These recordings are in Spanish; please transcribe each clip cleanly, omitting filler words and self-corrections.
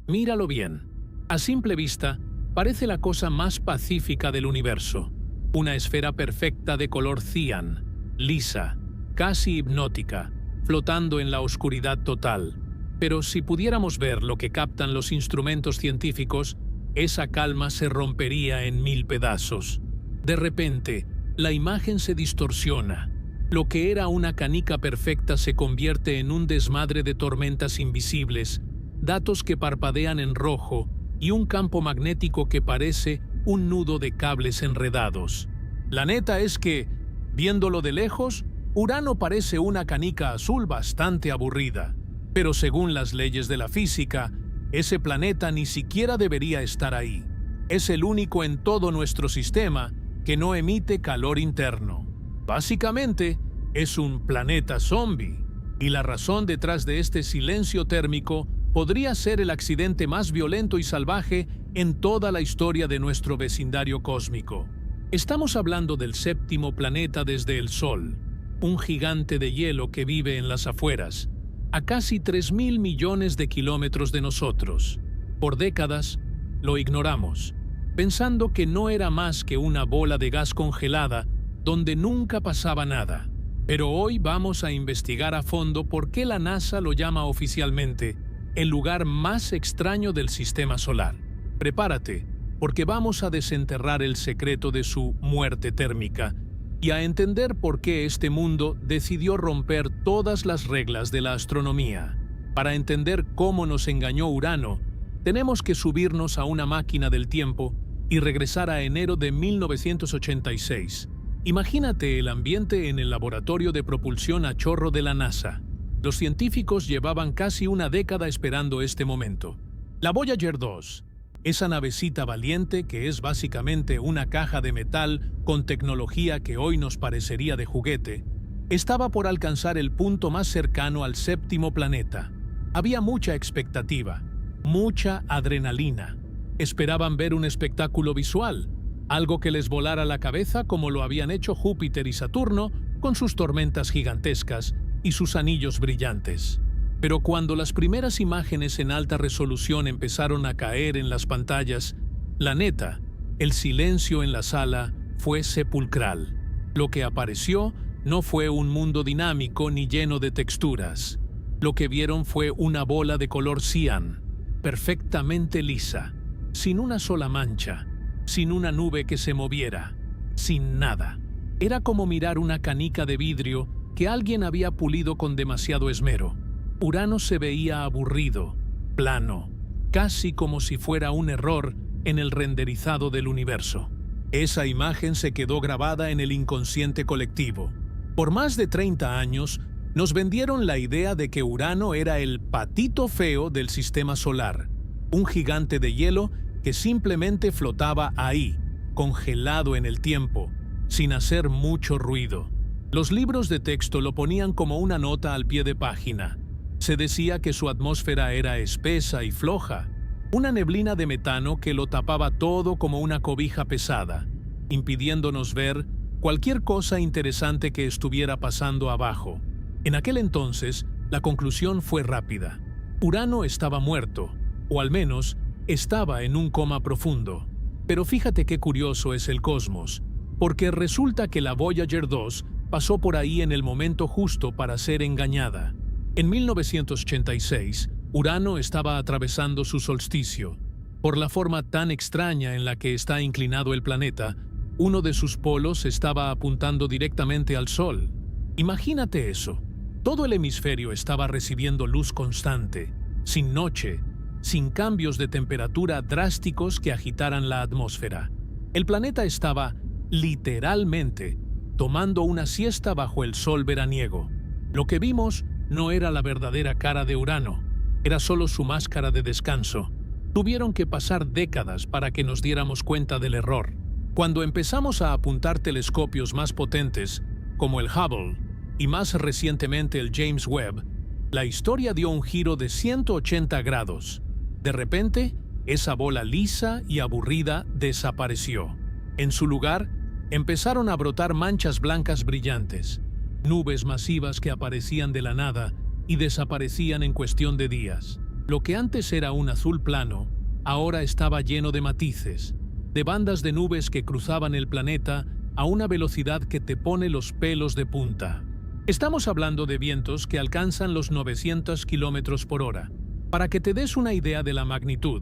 Míralo bien. A simple vista, parece la cosa más pacífica del universo. Una esfera perfecta de color cian, lisa, casi hipnótica, flotando en la oscuridad total. Pero si pudiéramos ver lo que captan los instrumentos científicos, esa calma se rompería en 1000 pedazos. De repente, la imagen se distorsiona. Lo que era una canica perfecta se convierte en un desmadre de tormentas invisibles, datos que parpadean en rojo y un campo magnético que parece un nudo de cables enredados. La neta es que, viéndolo de lejos, Urano parece una canica azul bastante aburrida. Pero según las leyes de la física, ese planeta ni siquiera debería estar ahí. Es el único en todo nuestro sistema que no emite calor interno. Básicamente, es un planeta zombie, y la razón detrás de este silencio térmico podría ser el accidente más violento y salvaje en toda la historia de nuestro vecindario cósmico. Estamos hablando del séptimo planeta desde el Sol, un gigante de hielo que vive en las afueras, a casi 3.000 millones de kilómetros de nosotros. Por décadas, lo ignoramos, pensando que no era más que una bola de gas congelada donde nunca pasaba nada. Pero hoy vamos a investigar a fondo por qué la NASA lo llama oficialmente el lugar más extraño del sistema solar. Prepárate, porque vamos a desenterrar el secreto de su muerte térmica y a entender por qué este mundo decidió romper todas las reglas de la astronomía. Para entender cómo nos engañó Urano, tenemos que subirnos a una máquina del tiempo y regresar a enero de 1986. Imagínate el ambiente en el laboratorio de propulsión a chorro de la NASA. Los científicos llevaban casi una década esperando este momento. La Voyager 2, esa navecita valiente que es básicamente una caja de metal con tecnología que hoy nos parecería de juguete, estaba por alcanzar el punto más cercano al séptimo planeta. Había mucha expectativa, mucha adrenalina. Esperaban ver un espectáculo visual, algo que les volara la cabeza como lo habían hecho Júpiter y Saturno con sus tormentas gigantescas y sus anillos brillantes. Pero cuando las primeras imágenes en alta resolución empezaron a caer en las pantallas, la neta, el silencio en la sala fue sepulcral. Lo que apareció no fue un mundo dinámico ni lleno de texturas. Lo que vieron fue una bola de color cian, perfectamente lisa, sin una sola mancha, sin una nube que se moviera, sin nada. Era como mirar una canica de vidrio que alguien había pulido con demasiado esmero. Urano se veía aburrido, plano, casi como si fuera un error en el renderizado del universo. Esa imagen se quedó grabada en el inconsciente colectivo. Por más de 30 años, nos vendieron la idea de que Urano era el patito feo del sistema solar, un gigante de hielo que simplemente flotaba ahí, congelado en el tiempo, sin hacer mucho ruido. Los libros de texto lo ponían como una nota al pie de página. Se decía que su atmósfera era espesa y floja, una neblina de metano que lo tapaba todo como una cobija pesada, impidiéndonos ver cualquier cosa interesante que estuviera pasando abajo. En aquel entonces, la conclusión fue rápida. Urano estaba muerto, o al menos estaba en un coma profundo. Pero fíjate qué curioso es el cosmos, porque resulta que la Voyager 2 pasó por ahí en el momento justo para ser engañada. En 1986, Urano estaba atravesando su solsticio. Por la forma tan extraña en la que está inclinado el planeta, uno de sus polos estaba apuntando directamente al Sol. Imagínate eso. Todo el hemisferio estaba recibiendo luz constante, sin noche, sin cambios de temperatura drásticos que agitaran la atmósfera. El planeta estaba, literalmente, tomando una siesta bajo el sol veraniego. Lo que vimos no era la verdadera cara de Urano, era solo su máscara de descanso. Tuvieron que pasar décadas para que nos diéramos cuenta del error. Cuando empezamos a apuntar telescopios más potentes, como el Hubble, y más recientemente el James Webb, la historia dio un giro de 180 grados. De repente, esa bola lisa y aburrida desapareció. En su lugar, empezaron a brotar manchas blancas brillantes, nubes masivas que aparecían de la nada y desaparecían en cuestión de días. Lo que antes era un azul plano, ahora estaba lleno de matices, de bandas de nubes que cruzaban el planeta a una velocidad que te pone los pelos de punta. Estamos hablando de vientos que alcanzan los 900 kilómetros por hora. Para que te des una idea de la magnitud,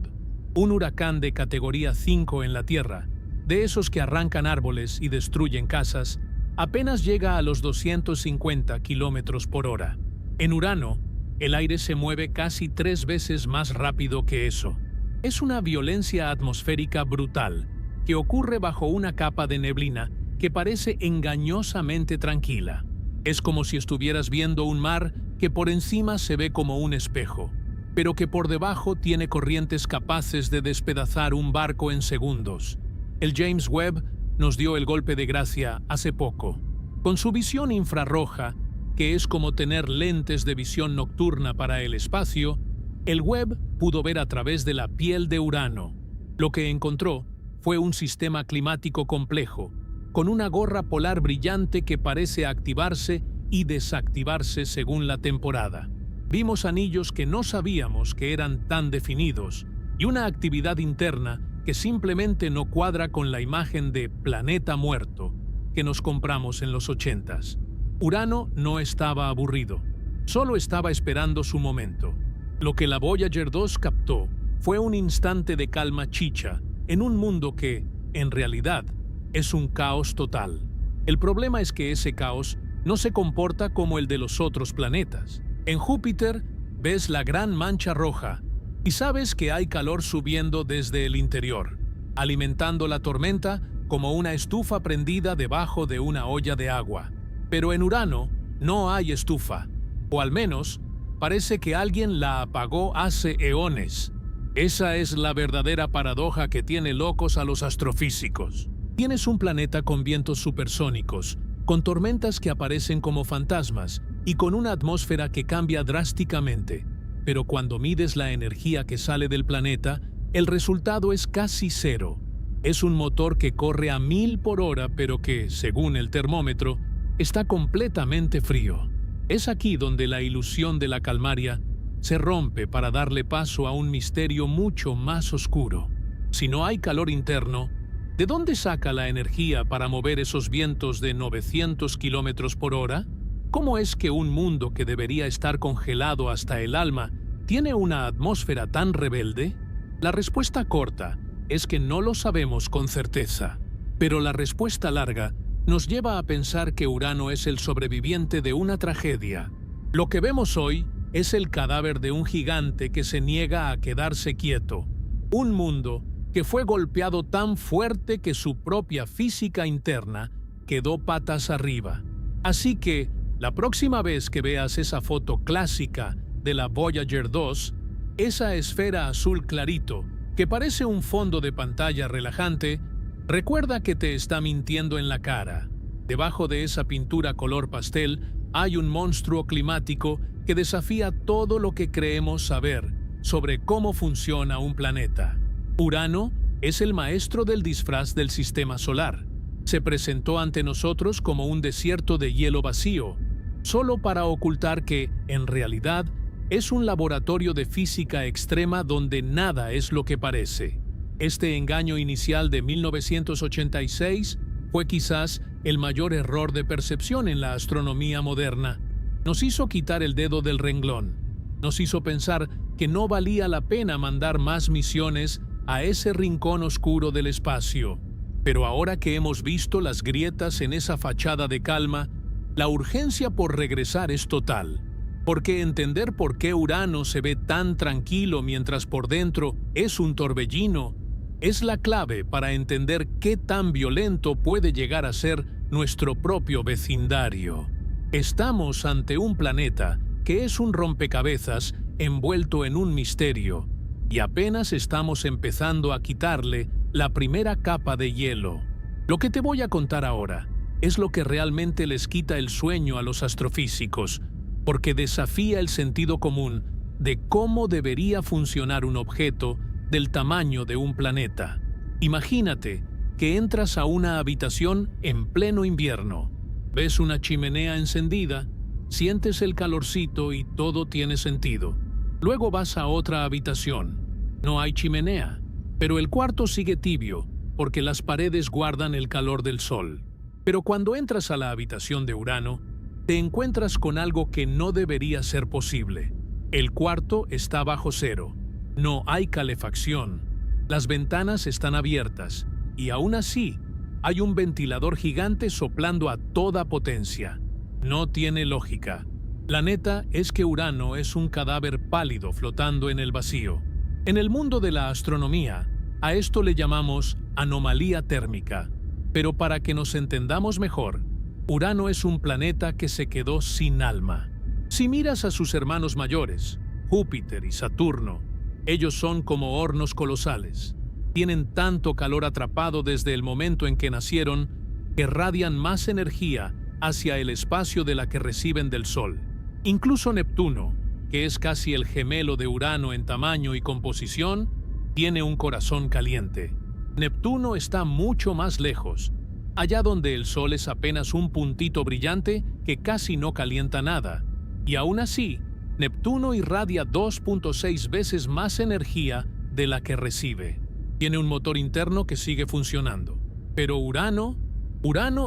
un huracán de categoría 5 en la Tierra, de esos que arrancan árboles y destruyen casas, apenas llega a los 250 kilómetros por hora. En Urano, el aire se mueve casi 3 veces más rápido que eso. Es una violencia atmosférica brutal que ocurre bajo una capa de neblina que parece engañosamente tranquila. Es como si estuvieras viendo un mar que por encima se ve como un espejo, pero que por debajo tiene corrientes capaces de despedazar un barco en segundos. El James Webb nos dio el golpe de gracia hace poco. Con su visión infrarroja, que es como tener lentes de visión nocturna para el espacio, el Webb pudo ver a través de la piel de Urano. Lo que encontró fue un sistema climático complejo, con una gorra polar brillante que parece activarse y desactivarse según la temporada. Vimos anillos que no sabíamos que eran tan definidos y una actividad interna que simplemente no cuadra con la imagen de planeta muerto que nos compramos en los 80s. Urano no estaba aburrido, solo estaba esperando su momento. Lo que la Voyager 2 captó fue un instante de calma chicha en un mundo que, en realidad, es un caos total. El problema es que ese caos no se comporta como el de los otros planetas. En Júpiter ves la gran mancha roja y sabes que hay calor subiendo desde el interior, alimentando la tormenta como una estufa prendida debajo de una olla de agua. Pero en Urano no hay estufa, o al menos parece que alguien la apagó hace eones. Esa es la verdadera paradoja que tiene locos a los astrofísicos. Tienes un planeta con vientos supersónicos, con tormentas que aparecen como fantasmas y con una atmósfera que cambia drásticamente. Pero cuando mides la energía que sale del planeta, el resultado es casi cero. Es un motor que corre a 1000 por hora, pero que, según el termómetro, está completamente frío. Es aquí donde la ilusión de la calmaria se rompe para darle paso a un misterio mucho más oscuro. Si no hay calor interno, ¿de dónde saca la energía para mover esos vientos de 900 kilómetros por hora? ¿Cómo es que un mundo que debería estar congelado hasta el alma tiene una atmósfera tan rebelde? La respuesta corta es que no lo sabemos con certeza, pero la respuesta larga nos lleva a pensar que Urano es el sobreviviente de una tragedia. Lo que vemos hoy es el cadáver de un gigante que se niega a quedarse quieto. Un mundo que fue golpeado tan fuerte que su propia física interna quedó patas arriba. Así que, la próxima vez que veas esa foto clásica de la Voyager 2, esa esfera azul clarito, que parece un fondo de pantalla relajante, recuerda que te está mintiendo en la cara. Debajo de esa pintura color pastel hay un monstruo climático que desafía todo lo que creemos saber sobre cómo funciona un planeta. Urano es el maestro del disfraz del sistema solar. Se presentó ante nosotros como un desierto de hielo vacío, solo para ocultar que, en realidad, es un laboratorio de física extrema donde nada es lo que parece. Este engaño inicial de 1986 fue quizás el mayor error de percepción en la astronomía moderna. Nos hizo quitar el dedo del renglón. Nos hizo pensar que no valía la pena mandar más misiones a ese rincón oscuro del espacio. Pero ahora que hemos visto las grietas en esa fachada de calma, la urgencia por regresar es total. Porque entender por qué Urano se ve tan tranquilo mientras por dentro es un torbellino es la clave para entender qué tan violento puede llegar a ser nuestro propio vecindario. Estamos ante un planeta que es un rompecabezas envuelto en un misterio, y apenas estamos empezando a quitarle la primera capa de hielo. Lo que te voy a contar ahora es lo que realmente les quita el sueño a los astrofísicos, porque desafía el sentido común de cómo debería funcionar un objeto del tamaño de un planeta. Imagínate que entras a una habitación en pleno invierno. Ves una chimenea encendida, sientes el calorcito y todo tiene sentido. Luego vas a otra habitación. No hay chimenea, pero el cuarto sigue tibio porque las paredes guardan el calor del sol. Pero cuando entras a la habitación de Urano, te encuentras con algo que no debería ser posible. El cuarto está bajo cero. No hay calefacción. Las ventanas están abiertas y aún así hay un ventilador gigante soplando a toda potencia. No tiene lógica. La neta es que Urano es un cadáver pálido flotando en el vacío. En el mundo de la astronomía, a esto le llamamos anomalía térmica. Pero para que nos entendamos mejor, Urano es un planeta que se quedó sin alma. Si miras a sus hermanos mayores, Júpiter y Saturno, ellos son como hornos colosales. Tienen tanto calor atrapado desde el momento en que nacieron que radian más energía hacia el espacio de la que reciben del Sol. Incluso Neptuno, que es casi el gemelo de Urano en tamaño y composición, tiene un corazón caliente. Neptuno está mucho más lejos, allá donde el Sol es apenas un puntito brillante que casi no calienta nada, y aún así, Neptuno irradia 2.6 veces más energía de la que recibe. Tiene un motor interno que sigue funcionando. Pero Urano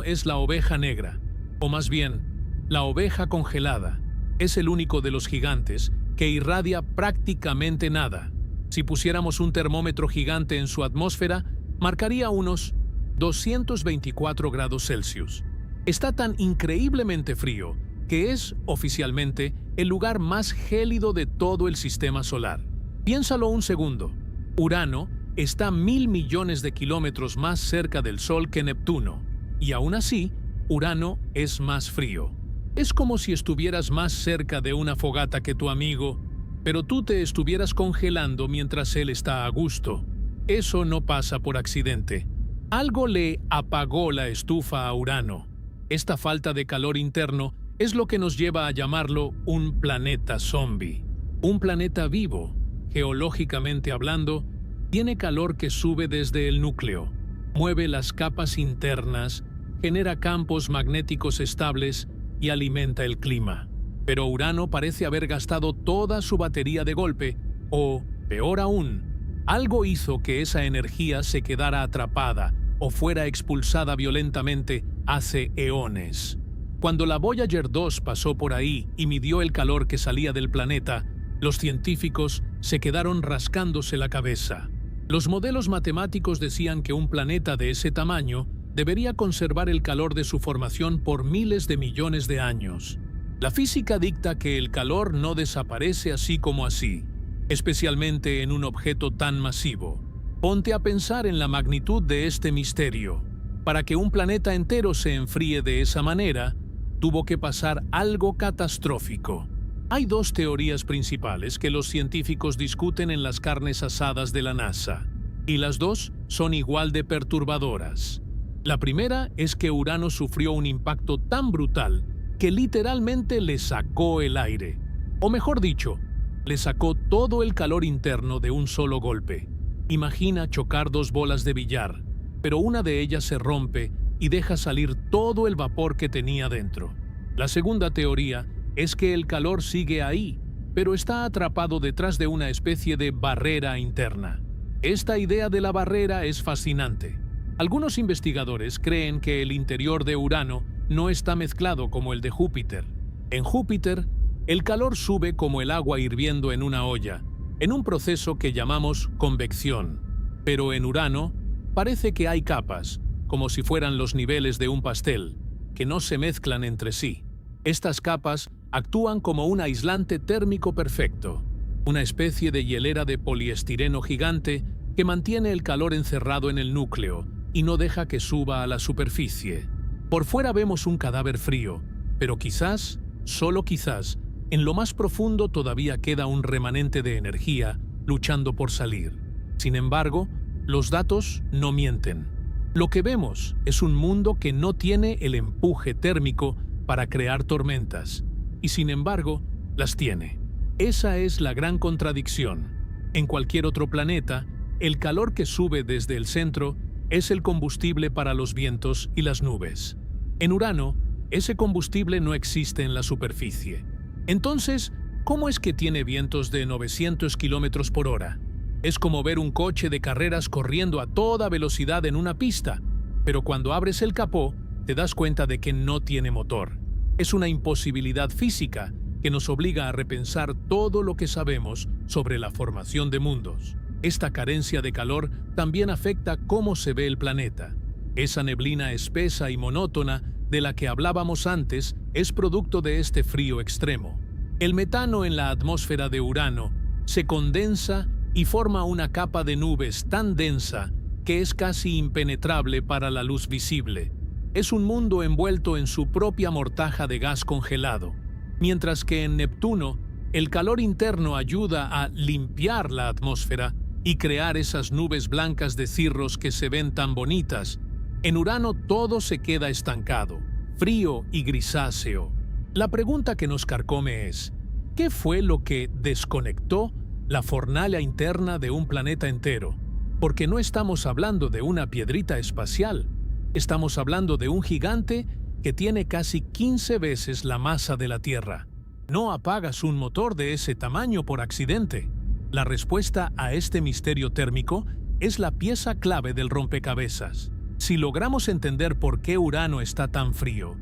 es la oveja negra, o más bien, la oveja congelada. Es el único de los gigantes que irradia prácticamente nada. Si pusiéramos un termómetro gigante en su atmósfera, marcaría unos 224 grados Celsius. Está tan increíblemente frío que es, oficialmente, el lugar más gélido de todo el sistema solar. Piénsalo un segundo. Urano está 1.000 millones de kilómetros más cerca del Sol que Neptuno, y aún así, Urano es más frío. Es como si estuvieras más cerca de una fogata que tu amigo, pero tú te estuvieras congelando mientras él está a gusto. Eso no pasa por accidente. Algo le apagó la estufa a Urano. Esta falta de calor interno es lo que nos lleva a llamarlo un planeta zombie. Un planeta vivo, geológicamente hablando, tiene calor que sube desde el núcleo, mueve las capas internas, genera campos magnéticos estables y alimenta el clima. Pero Urano parece haber gastado toda su batería de golpe, o, peor aún, algo hizo que esa energía se quedara atrapada o fuera expulsada violentamente hace eones. Cuando la Voyager 2 pasó por ahí y midió el calor que salía del planeta, los científicos se quedaron rascándose la cabeza. Los modelos matemáticos decían que un planeta de ese tamaño debería conservar el calor de su formación por miles de millones de años. La física dicta que el calor no desaparece así como así, especialmente en un objeto tan masivo. Ponte a pensar en la magnitud de este misterio. Para que un planeta entero se enfríe de esa manera, tuvo que pasar algo catastrófico. Hay dos teorías principales que los científicos discuten en las carnes asadas de la NASA, y las dos son igual de perturbadoras. La primera es que Urano sufrió un impacto tan brutal que literalmente le sacó el aire. O mejor dicho, le sacó todo el calor interno de un solo golpe. Imagina chocar dos bolas de billar, pero una de ellas se rompe y deja salir todo el vapor que tenía dentro. La segunda teoría es que el calor sigue ahí, pero está atrapado detrás de una especie de barrera interna. Esta idea de la barrera es fascinante. Algunos investigadores creen que el interior de Urano no está mezclado como el de Júpiter. En Júpiter, el calor sube como el agua hirviendo en una olla, en un proceso que llamamos convección. Pero en Urano, parece que hay capas, como si fueran los niveles de un pastel, que no se mezclan entre sí. Estas capas actúan como un aislante térmico perfecto, una especie de hielera de poliestireno gigante que mantiene el calor encerrado en el núcleo y no deja que suba a la superficie. Por fuera vemos un cadáver frío, pero quizás, solo quizás, en lo más profundo todavía queda un remanente de energía luchando por salir. Sin embargo, los datos no mienten. Lo que vemos es un mundo que no tiene el empuje térmico para crear tormentas, y sin embargo, las tiene. Esa es la gran contradicción. En cualquier otro planeta, el calor que sube desde el centro es el combustible para los vientos y las nubes. En Urano, ese combustible no existe en la superficie. Entonces, ¿Cómo es que tiene vientos de 900 kilómetros por hora? Es como ver un coche de carreras corriendo a toda velocidad en una pista, pero cuando abres el capó, te das cuenta de que no tiene motor. Es una imposibilidad física que nos obliga a repensar todo lo que sabemos sobre la formación de mundos. Esta carencia de calor también afecta cómo se ve el planeta. Esa neblina espesa y monótona de la que hablábamos antes es producto de este frío extremo. El metano en la atmósfera de Urano se condensa y forma una capa de nubes tan densa que es casi impenetrable para la luz visible. Es un mundo envuelto en su propia mortaja de gas congelado, mientras que en Neptuno el calor interno ayuda a limpiar la atmósfera y crear esas nubes blancas de cirros que se ven tan bonitas. En Urano todo se queda estancado, frío y grisáceo. La pregunta que nos carcome es, ¿qué fue lo que desconectó la fornalha interna de un planeta entero? Porque no estamos hablando de una piedrita espacial, estamos hablando de un gigante que tiene casi 15 veces la masa de la Tierra. No apagas un motor de ese tamaño por accidente. La respuesta a este misterio térmico es la pieza clave del rompecabezas. Si logramos entender por qué Urano está tan frío,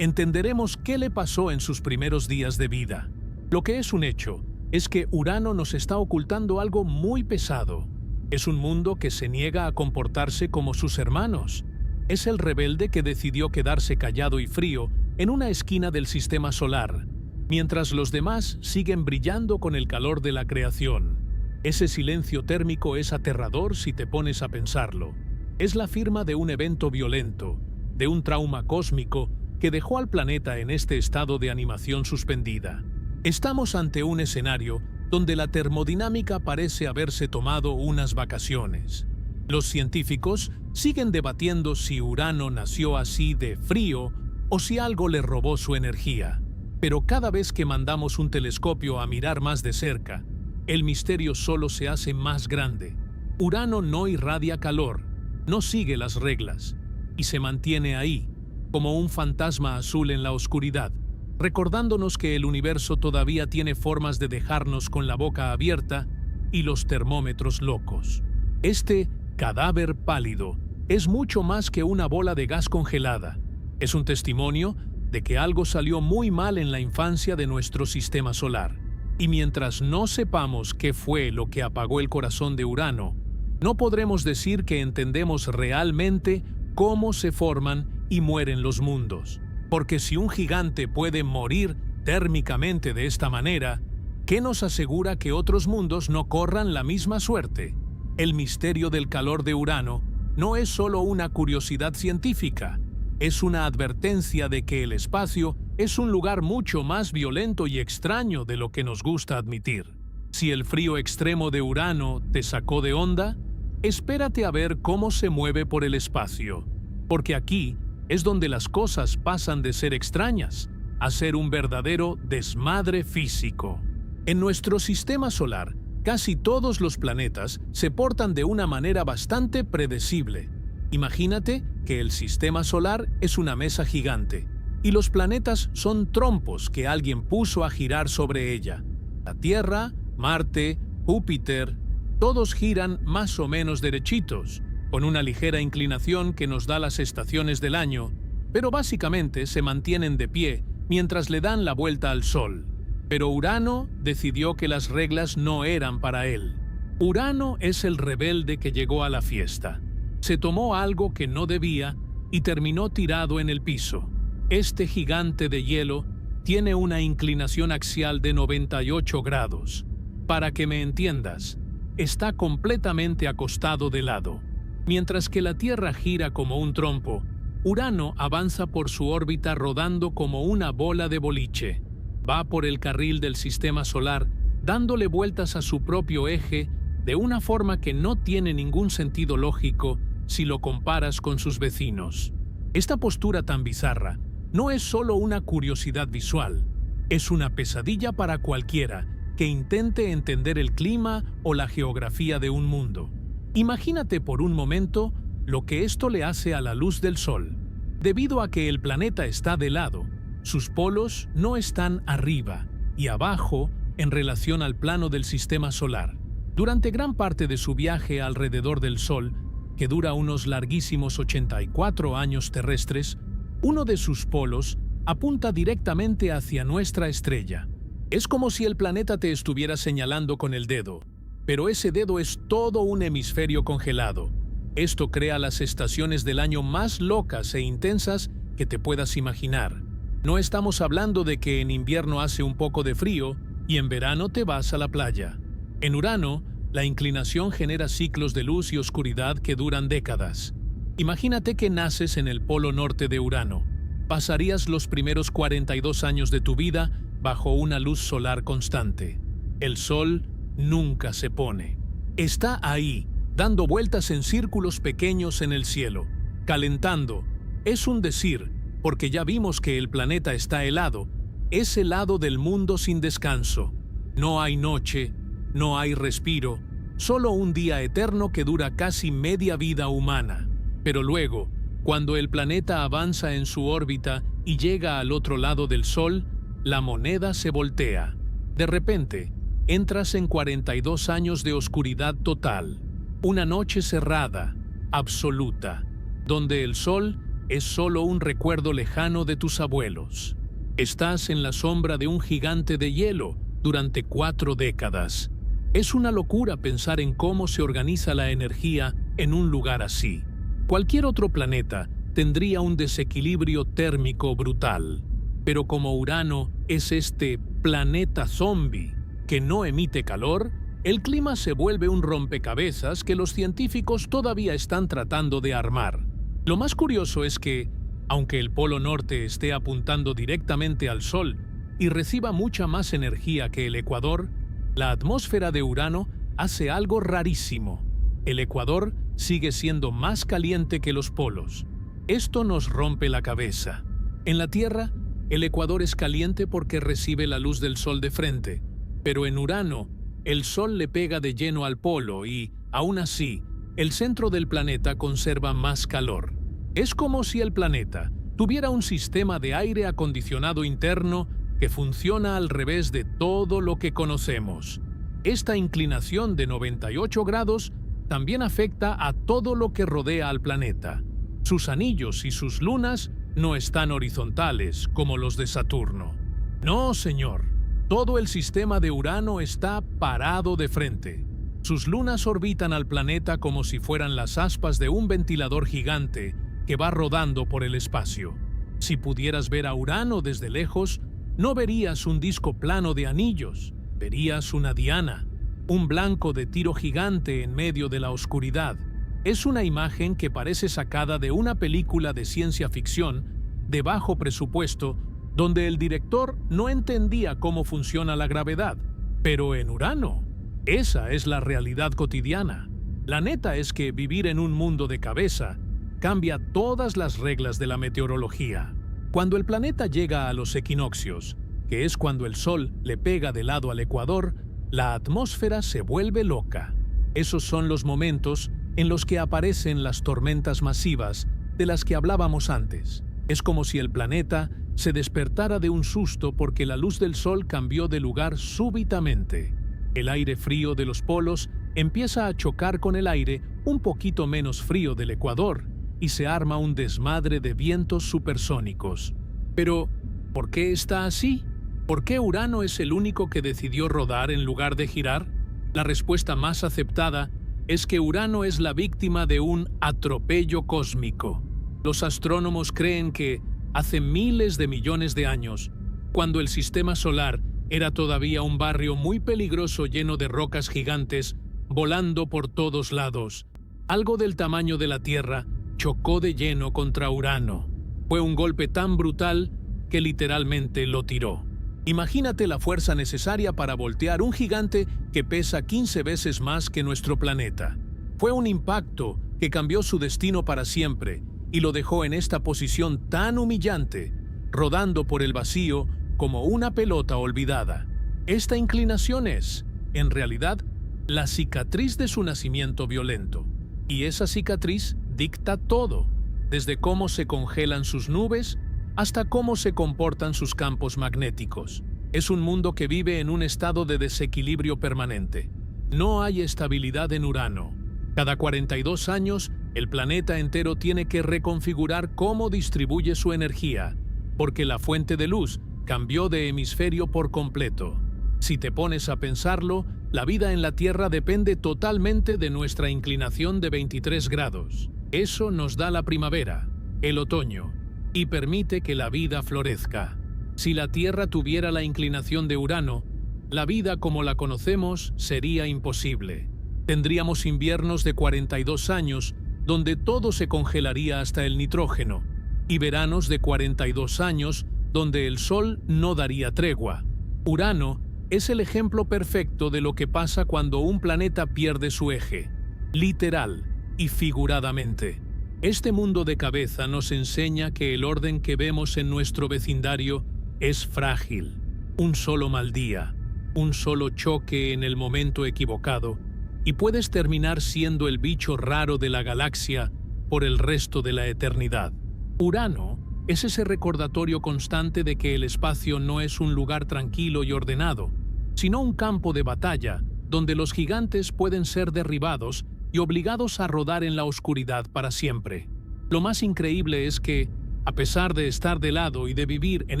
entenderemos qué le pasó en sus primeros días de vida. Lo que es un hecho es que Urano nos está ocultando algo muy pesado. Es un mundo que se niega a comportarse como sus hermanos. Es el rebelde que decidió quedarse callado y frío en una esquina del sistema solar, mientras los demás siguen brillando con el calor de la creación. Ese silencio térmico es aterrador si te pones a pensarlo. Es la firma de un evento violento, de un trauma cósmico que dejó al planeta en este estado de animación suspendida. Estamos ante un escenario donde la termodinámica parece haberse tomado unas vacaciones. Los científicos siguen debatiendo si Urano nació así de frío o si algo le robó su energía. Pero cada vez que mandamos un telescopio a mirar más de cerca, el misterio solo se hace más grande. Urano no irradia calor, no sigue las reglas, y se mantiene ahí, como un fantasma azul en la oscuridad, recordándonos que el universo todavía tiene formas de dejarnos con la boca abierta y los termómetros locos. Este cadáver pálido es mucho más que una bola de gas congelada. Es un testimonio de que algo salió muy mal en la infancia de nuestro sistema solar. Y mientras no sepamos qué fue lo que apagó el corazón de Urano, no podremos decir que entendemos realmente cómo se forman y mueren los mundos. Porque si un gigante puede morir térmicamente de esta manera, ¿qué nos asegura que otros mundos no corran la misma suerte? El misterio del calor de Urano no es solo una curiosidad científica, es una advertencia de que el espacio es un lugar mucho más violento y extraño de lo que nos gusta admitir. Si el frío extremo de Urano te sacó de onda, espérate a ver cómo se mueve por el espacio, porque aquí es donde las cosas pasan de ser extrañas a ser un verdadero desmadre físico. En nuestro sistema solar, casi todos los planetas se portan de una manera bastante predecible. Imagínate que el sistema solar es una mesa gigante y los planetas son trompos que alguien puso a girar sobre ella. La Tierra, Marte, Júpiter, todos giran más o menos derechitos, con una ligera inclinación que nos da las estaciones del año, pero básicamente se mantienen de pie mientras le dan la vuelta al Sol. Pero Urano decidió que las reglas no eran para él. Urano es el rebelde que llegó a la fiesta. Se tomó algo que no debía y terminó tirado en el piso. Este gigante de hielo tiene una inclinación axial de 98 grados. Para que me entiendas, está completamente acostado de lado. Mientras que la Tierra gira como un trompo, Urano avanza por su órbita rodando como una bola de boliche. Va por el carril del sistema solar, dándole vueltas a su propio eje de una forma que no tiene ningún sentido lógico si lo comparas con sus vecinos. Esta postura tan bizarra no es solo una curiosidad visual, es una pesadilla para cualquiera que intente entender el clima o la geografía de un mundo. Imagínate por un momento lo que esto le hace a la luz del Sol. Debido a que el planeta está de lado, sus polos no están arriba y abajo en relación al plano del sistema solar. Durante gran parte de su viaje alrededor del Sol, que dura unos larguísimos 84 años terrestres, uno de sus polos apunta directamente hacia nuestra estrella. Es como si el planeta te estuviera señalando con el dedo, pero ese dedo es todo un hemisferio congelado. Esto crea las estaciones del año más locas e intensas que te puedas imaginar. No estamos hablando de que en invierno hace un poco de frío y en verano te vas a la playa. En Urano, la inclinación genera ciclos de luz y oscuridad que duran décadas. Imagínate que naces en el polo norte de Urano. Pasarías los primeros 42 años de tu vida bajo una luz solar constante. El Sol nunca se pone. Está ahí, dando vueltas en círculos pequeños en el cielo, calentando. Es un decir, porque ya vimos que el planeta está helado. Es helado del mundo sin descanso. No hay noche, no hay respiro, solo un día eterno que dura casi media vida humana. Pero luego, cuando el planeta avanza en su órbita y llega al otro lado del Sol, la moneda se voltea. De repente, entras en 42 años de oscuridad total, una noche cerrada, absoluta, donde el Sol es solo un recuerdo lejano de tus abuelos. Estás en la sombra de un gigante de hielo durante 4 décadas. Es una locura pensar en cómo se organiza la energía en un lugar así. Cualquier otro planeta tendría un desequilibrio térmico brutal. Pero como Urano es este planeta zombie que no emite calor, el clima se vuelve un rompecabezas que los científicos todavía están tratando de armar. Lo más curioso es que, aunque el Polo Norte esté apuntando directamente al Sol y reciba mucha más energía que el Ecuador, la atmósfera de Urano hace algo rarísimo. El Ecuador sigue siendo más caliente que los polos. Esto nos rompe la cabeza. En la Tierra, el Ecuador es caliente porque recibe la luz del Sol de frente, pero en Urano, el Sol le pega de lleno al polo y, aún así, el centro del planeta conserva más calor. Es como si el planeta tuviera un sistema de aire acondicionado interno que funciona al revés de todo lo que conocemos. Esta inclinación de 98 grados también afecta a todo lo que rodea al planeta. Sus anillos y sus lunas no están horizontales como los de Saturno. No, señor. Todo el sistema de Urano está parado de frente. Sus lunas orbitan al planeta como si fueran las aspas de un ventilador gigante que va rodando por el espacio. Si pudieras ver a Urano desde lejos, no verías un disco plano de anillos, verías una diana, un blanco de tiro gigante en medio de la oscuridad. Es una imagen que parece sacada de una película de ciencia ficción de bajo presupuesto, donde el director no entendía cómo funciona la gravedad. Pero en Urano, esa es la realidad cotidiana. La neta es que vivir en un mundo de cabeza cambia todas las reglas de la meteorología. Cuando el planeta llega a los equinoccios, que es cuando el Sol le pega de lado al Ecuador, la atmósfera se vuelve loca. Esos son los momentos en los que aparecen las tormentas masivas de las que hablábamos antes. Es como si el planeta se despertara de un susto porque la luz del Sol cambió de lugar súbitamente. El aire frío de los polos empieza a chocar con el aire un poquito menos frío del Ecuador y se arma un desmadre de vientos supersónicos. Pero, ¿por qué está así? ¿Por qué Urano es el único que decidió rodar en lugar de girar? La respuesta más aceptada es que Urano es la víctima de un atropello cósmico. Los astrónomos creen que, hace miles de millones de años, cuando el sistema solar era todavía un barrio muy peligroso lleno de rocas gigantes volando por todos lados, algo del tamaño de la Tierra chocó de lleno contra Urano. Fue un golpe tan brutal que literalmente lo tiró. Imagínate la fuerza necesaria para voltear un gigante que pesa 15 veces más que nuestro planeta. Fue un impacto que cambió su destino para siempre y lo dejó en esta posición tan humillante, rodando por el vacío como una pelota olvidada. Esta inclinación es, en realidad, la cicatriz de su nacimiento violento. Y esa cicatriz dicta todo, desde cómo se congelan sus nubes hasta cómo se comportan sus campos magnéticos. Es un mundo que vive en un estado de desequilibrio permanente. No hay estabilidad en Urano. Cada 42 años, el planeta entero tiene que reconfigurar cómo distribuye su energía, porque la fuente de luz cambió de hemisferio por completo. Si te pones a pensarlo, la vida en la Tierra depende totalmente de nuestra inclinación de 23 grados. Eso nos da la primavera, el otoño, y permite que la vida florezca. Si la Tierra tuviera la inclinación de Urano, la vida como la conocemos sería imposible. Tendríamos inviernos de 42 años, donde todo se congelaría hasta el nitrógeno, y veranos de 42 años, donde el Sol no daría tregua. Urano es el ejemplo perfecto de lo que pasa cuando un planeta pierde su eje, literal y figuradamente. Este mundo de cabeza nos enseña que el orden que vemos en nuestro vecindario es frágil. Un solo mal día, un solo choque en el momento equivocado, y puedes terminar siendo el bicho raro de la galaxia por el resto de la eternidad. Urano es ese recordatorio constante de que el espacio no es un lugar tranquilo y ordenado, sino un campo de batalla donde los gigantes pueden ser derribados y obligados a rodar en la oscuridad para siempre. Lo más increíble es que, a pesar de estar de lado y de vivir en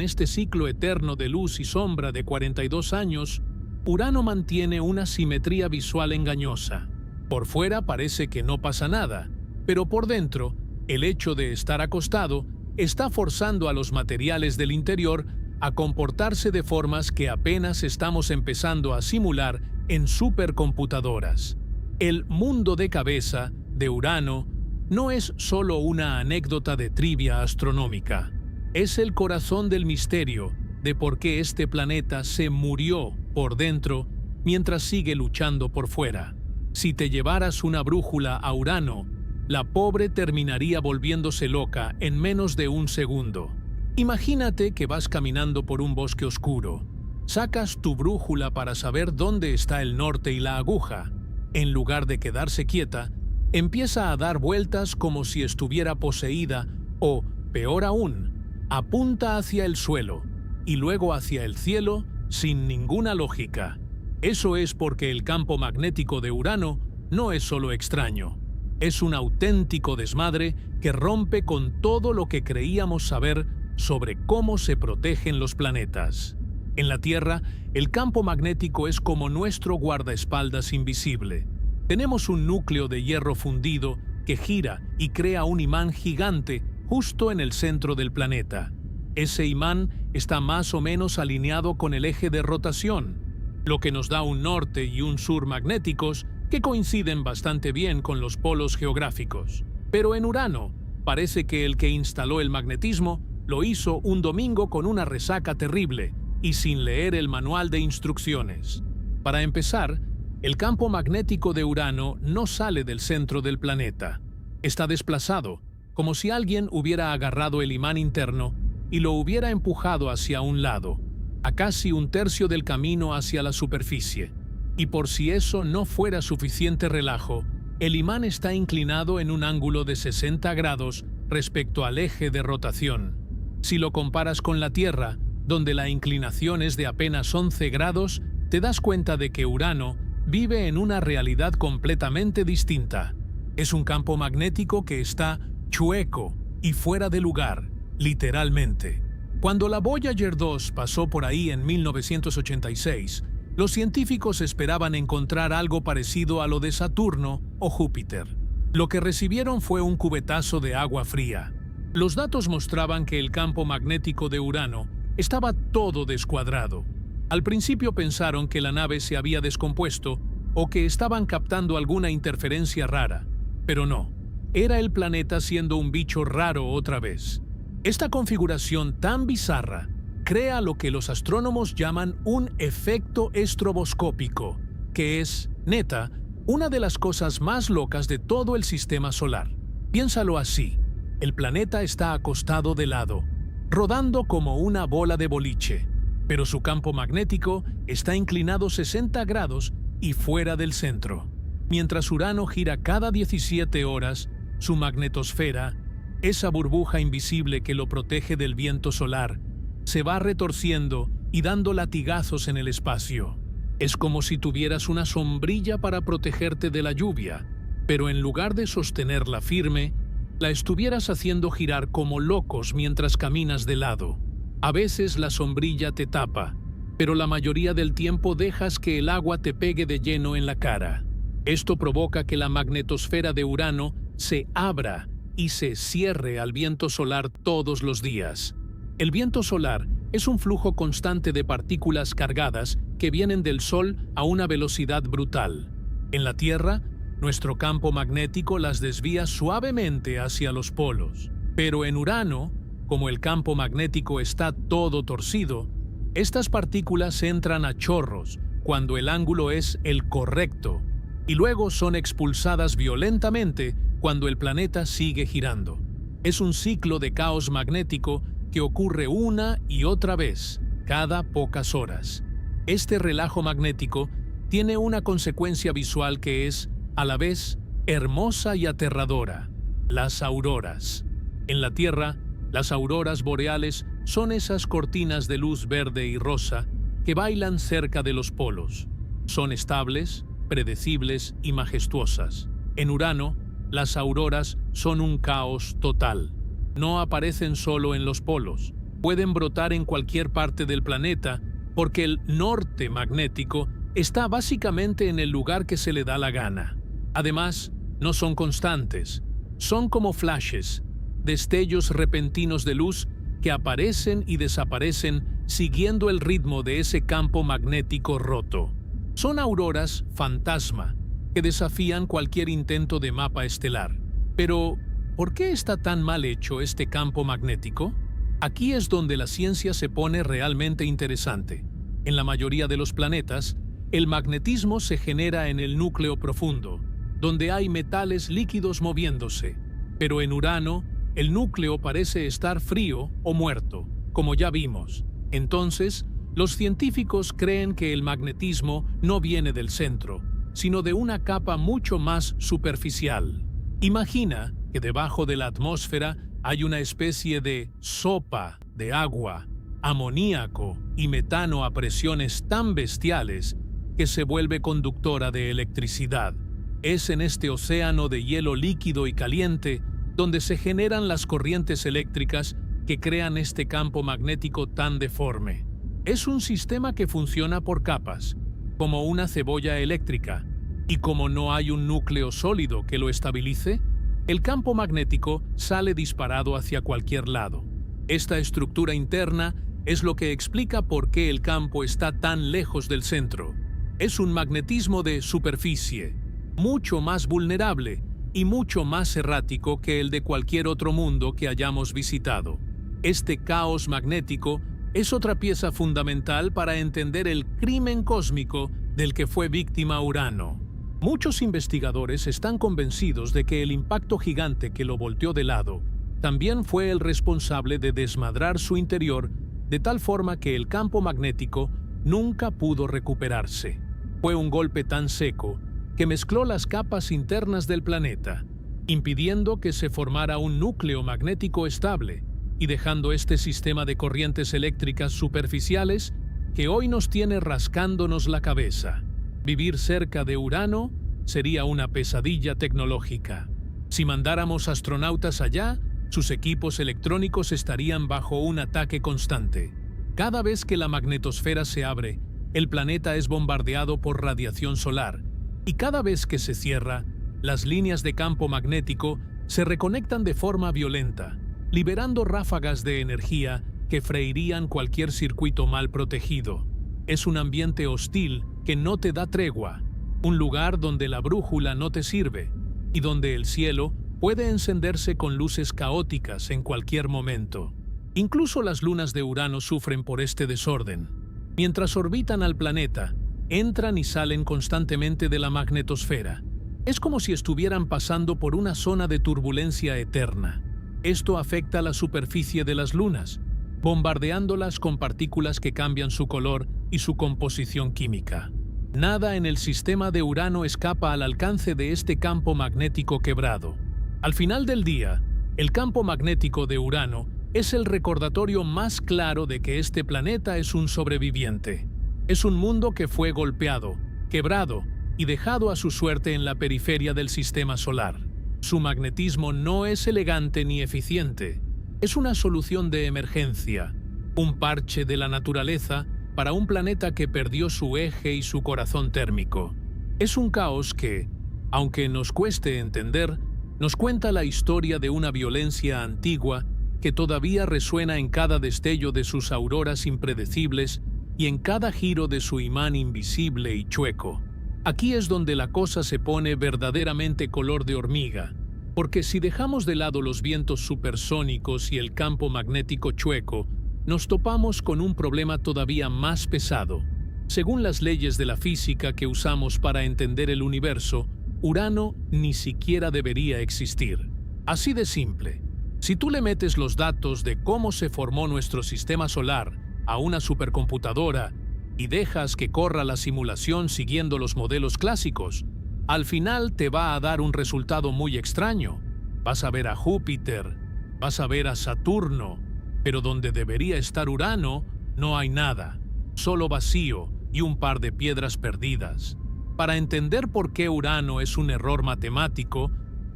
este ciclo eterno de luz y sombra de 42 años, Urano mantiene una simetría visual engañosa. Por fuera parece que no pasa nada, pero por dentro, el hecho de estar acostado está forzando a los materiales del interior a comportarse de formas que apenas estamos empezando a simular en supercomputadoras. El mundo de cabeza de Urano no es solo una anécdota de trivia astronómica. Es el corazón del misterio de por qué este planeta se murió por dentro mientras sigue luchando por fuera. Si te llevaras una brújula a Urano, la pobre terminaría volviéndose loca en menos de un segundo. Imagínate que vas caminando por un bosque oscuro. Sacas tu brújula para saber dónde está el norte y la aguja. En lugar de quedarse quieta, empieza a dar vueltas como si estuviera poseída o, peor aún, apunta hacia el suelo y luego hacia el cielo sin ninguna lógica. Eso es porque el campo magnético de Urano no es solo extraño. Es un auténtico desmadre que rompe con todo lo que creíamos saber sobre cómo se protegen los planetas. En la Tierra, el campo magnético es como nuestro guardaespaldas invisible. Tenemos un núcleo de hierro fundido que gira y crea un imán gigante justo en el centro del planeta. Ese imán está más o menos alineado con el eje de rotación, lo que nos da un norte y un sur magnéticos que coinciden bastante bien con los polos geográficos. Pero en Urano, parece que el que instaló el magnetismo lo hizo un domingo con una resaca terrible y sin leer el manual de instrucciones. Para empezar, el campo magnético de Urano no sale del centro del planeta. Está desplazado, como si alguien hubiera agarrado el imán interno y lo hubiera empujado hacia un lado, a casi un tercio del camino hacia la superficie. Y por si eso no fuera suficiente relajo, el imán está inclinado en un ángulo de 60 grados respecto al eje de rotación. Si lo comparas con la Tierra, donde la inclinación es de apenas 11 grados, te das cuenta de que Urano vive en una realidad completamente distinta. Es un campo magnético que está chueco y fuera de lugar, literalmente. Cuando la Voyager 2 pasó por ahí en 1986, los científicos esperaban encontrar algo parecido a lo de Saturno o Júpiter. Lo que recibieron fue un cubetazo de agua fría. Los datos mostraban que el campo magnético de Urano estaba todo descuadrado. Al principio pensaron que la nave se había descompuesto o que estaban captando alguna interferencia rara, pero no. Era el planeta siendo un bicho raro otra vez. Esta configuración tan bizarra crea lo que los astrónomos llaman un efecto estroboscópico, que es, neta, una de las cosas más locas de todo el sistema solar. Piénsalo así. El planeta está acostado de lado, rodando como una bola de boliche, pero su campo magnético está inclinado 60 grados y fuera del centro. Mientras Urano gira cada 17 horas, su magnetosfera, esa burbuja invisible que lo protege del viento solar, se va retorciendo y dando latigazos en el espacio. Es como si tuvieras una sombrilla para protegerte de la lluvia, pero en lugar de sostenerla firme, la estuvieras haciendo girar como locos mientras caminas de lado. A veces la sombrilla te tapa, pero la mayoría del tiempo dejas que el agua te pegue de lleno en la cara. Esto provoca que la magnetosfera de Urano se abra y se cierre al viento solar todos los días. El viento solar es un flujo constante de partículas cargadas que vienen del Sol a una velocidad brutal. En la Tierra, nuestro campo magnético las desvía suavemente hacia los polos. Pero en Urano, como el campo magnético está todo torcido, estas partículas entran a chorros cuando el ángulo es el correcto y luego son expulsadas violentamente cuando el planeta sigue girando. Es un ciclo de caos magnético que ocurre una y otra vez, cada pocas horas. Este relajo magnético tiene una consecuencia visual que es, a la vez, hermosa y aterradora: las auroras. En la Tierra, las auroras boreales son esas cortinas de luz verde y rosa que bailan cerca de los polos. Son estables, predecibles y majestuosas. En Urano, las auroras son un caos total. No aparecen solo en los polos. Pueden brotar en cualquier parte del planeta porque el norte magnético está básicamente en el lugar que se le da la gana. Además, no son constantes. Son como flashes, destellos repentinos de luz que aparecen y desaparecen siguiendo el ritmo de ese campo magnético roto. Son auroras fantasma que desafían cualquier intento de mapa estelar. Pero, ¿por qué está tan mal hecho este campo magnético? Aquí es donde la ciencia se pone realmente interesante. En la mayoría de los planetas, el magnetismo se genera en el núcleo profundo, donde hay metales líquidos moviéndose. Pero en Urano, el núcleo parece estar frío o muerto, como ya vimos. Entonces, los científicos creen que el magnetismo no viene del centro, sino de una capa mucho más superficial. Imagina que debajo de la atmósfera hay una especie de sopa de agua, amoníaco y metano a presiones tan bestiales que se vuelve conductora de electricidad. Es en este océano de hielo líquido y caliente donde se generan las corrientes eléctricas que crean este campo magnético tan deforme. Es un sistema que funciona por capas, como una cebolla eléctrica, y como no hay un núcleo sólido que lo estabilice, el campo magnético sale disparado hacia cualquier lado. Esta estructura interna es lo que explica por qué el campo está tan lejos del centro. Es un magnetismo de superficie, mucho más vulnerable y mucho más errático que el de cualquier otro mundo que hayamos visitado. Este caos magnético es otra pieza fundamental para entender el crimen cósmico del que fue víctima Urano. Muchos investigadores están convencidos de que el impacto gigante que lo volteó de lado también fue el responsable de desmadrar su interior de tal forma que el campo magnético nunca pudo recuperarse. Fue un golpe tan seco que mezcló las capas internas del planeta, impidiendo que se formara un núcleo magnético estable y dejando este sistema de corrientes eléctricas superficiales que hoy nos tiene rascándonos la cabeza. Vivir cerca de Urano sería una pesadilla tecnológica. Si mandáramos astronautas allá, sus equipos electrónicos estarían bajo un ataque constante. Cada vez que la magnetosfera se abre, el planeta es bombardeado por radiación solar, y cada vez que se cierra, las líneas de campo magnético se reconectan de forma violenta, liberando ráfagas de energía que freirían cualquier circuito mal protegido. Es un ambiente hostil que no te da tregua, un lugar donde la brújula no te sirve y donde el cielo puede encenderse con luces caóticas en cualquier momento. Incluso las lunas de Urano sufren por este desorden. Mientras orbitan al planeta, entran y salen constantemente de la magnetosfera. Es como si estuvieran pasando por una zona de turbulencia eterna. Esto afecta la superficie de las lunas, bombardeándolas con partículas que cambian su color y su composición química. Nada en el sistema de Urano escapa al alcance de este campo magnético quebrado. Al final del día, el campo magnético de Urano es el recordatorio más claro de que este planeta es un sobreviviente. Es un mundo que fue golpeado, quebrado y dejado a su suerte en la periferia del sistema solar. Su magnetismo no es elegante ni eficiente. Es una solución de emergencia, un parche de la naturaleza para un planeta que perdió su eje y su corazón térmico. Es un caos que, aunque nos cueste entender, nos cuenta la historia de una violencia antigua que todavía resuena en cada destello de sus auroras impredecibles y en cada giro de su imán invisible y chueco. Aquí es donde la cosa se pone verdaderamente color de hormiga, porque si dejamos de lado los vientos supersónicos y el campo magnético chueco, nos topamos con un problema todavía más pesado. Según las leyes de la física que usamos para entender el universo, Urano ni siquiera debería existir. Así de simple. Si tú le metes los datos de cómo se formó nuestro sistema solar a una supercomputadora y dejas que corra la simulación siguiendo los modelos clásicos, al final te va a dar un resultado muy extraño. Vas a ver a Júpiter, vas a ver a Saturno, pero donde debería estar Urano no hay nada, solo vacío y un par de piedras perdidas. Para entender por qué Urano es un error matemático,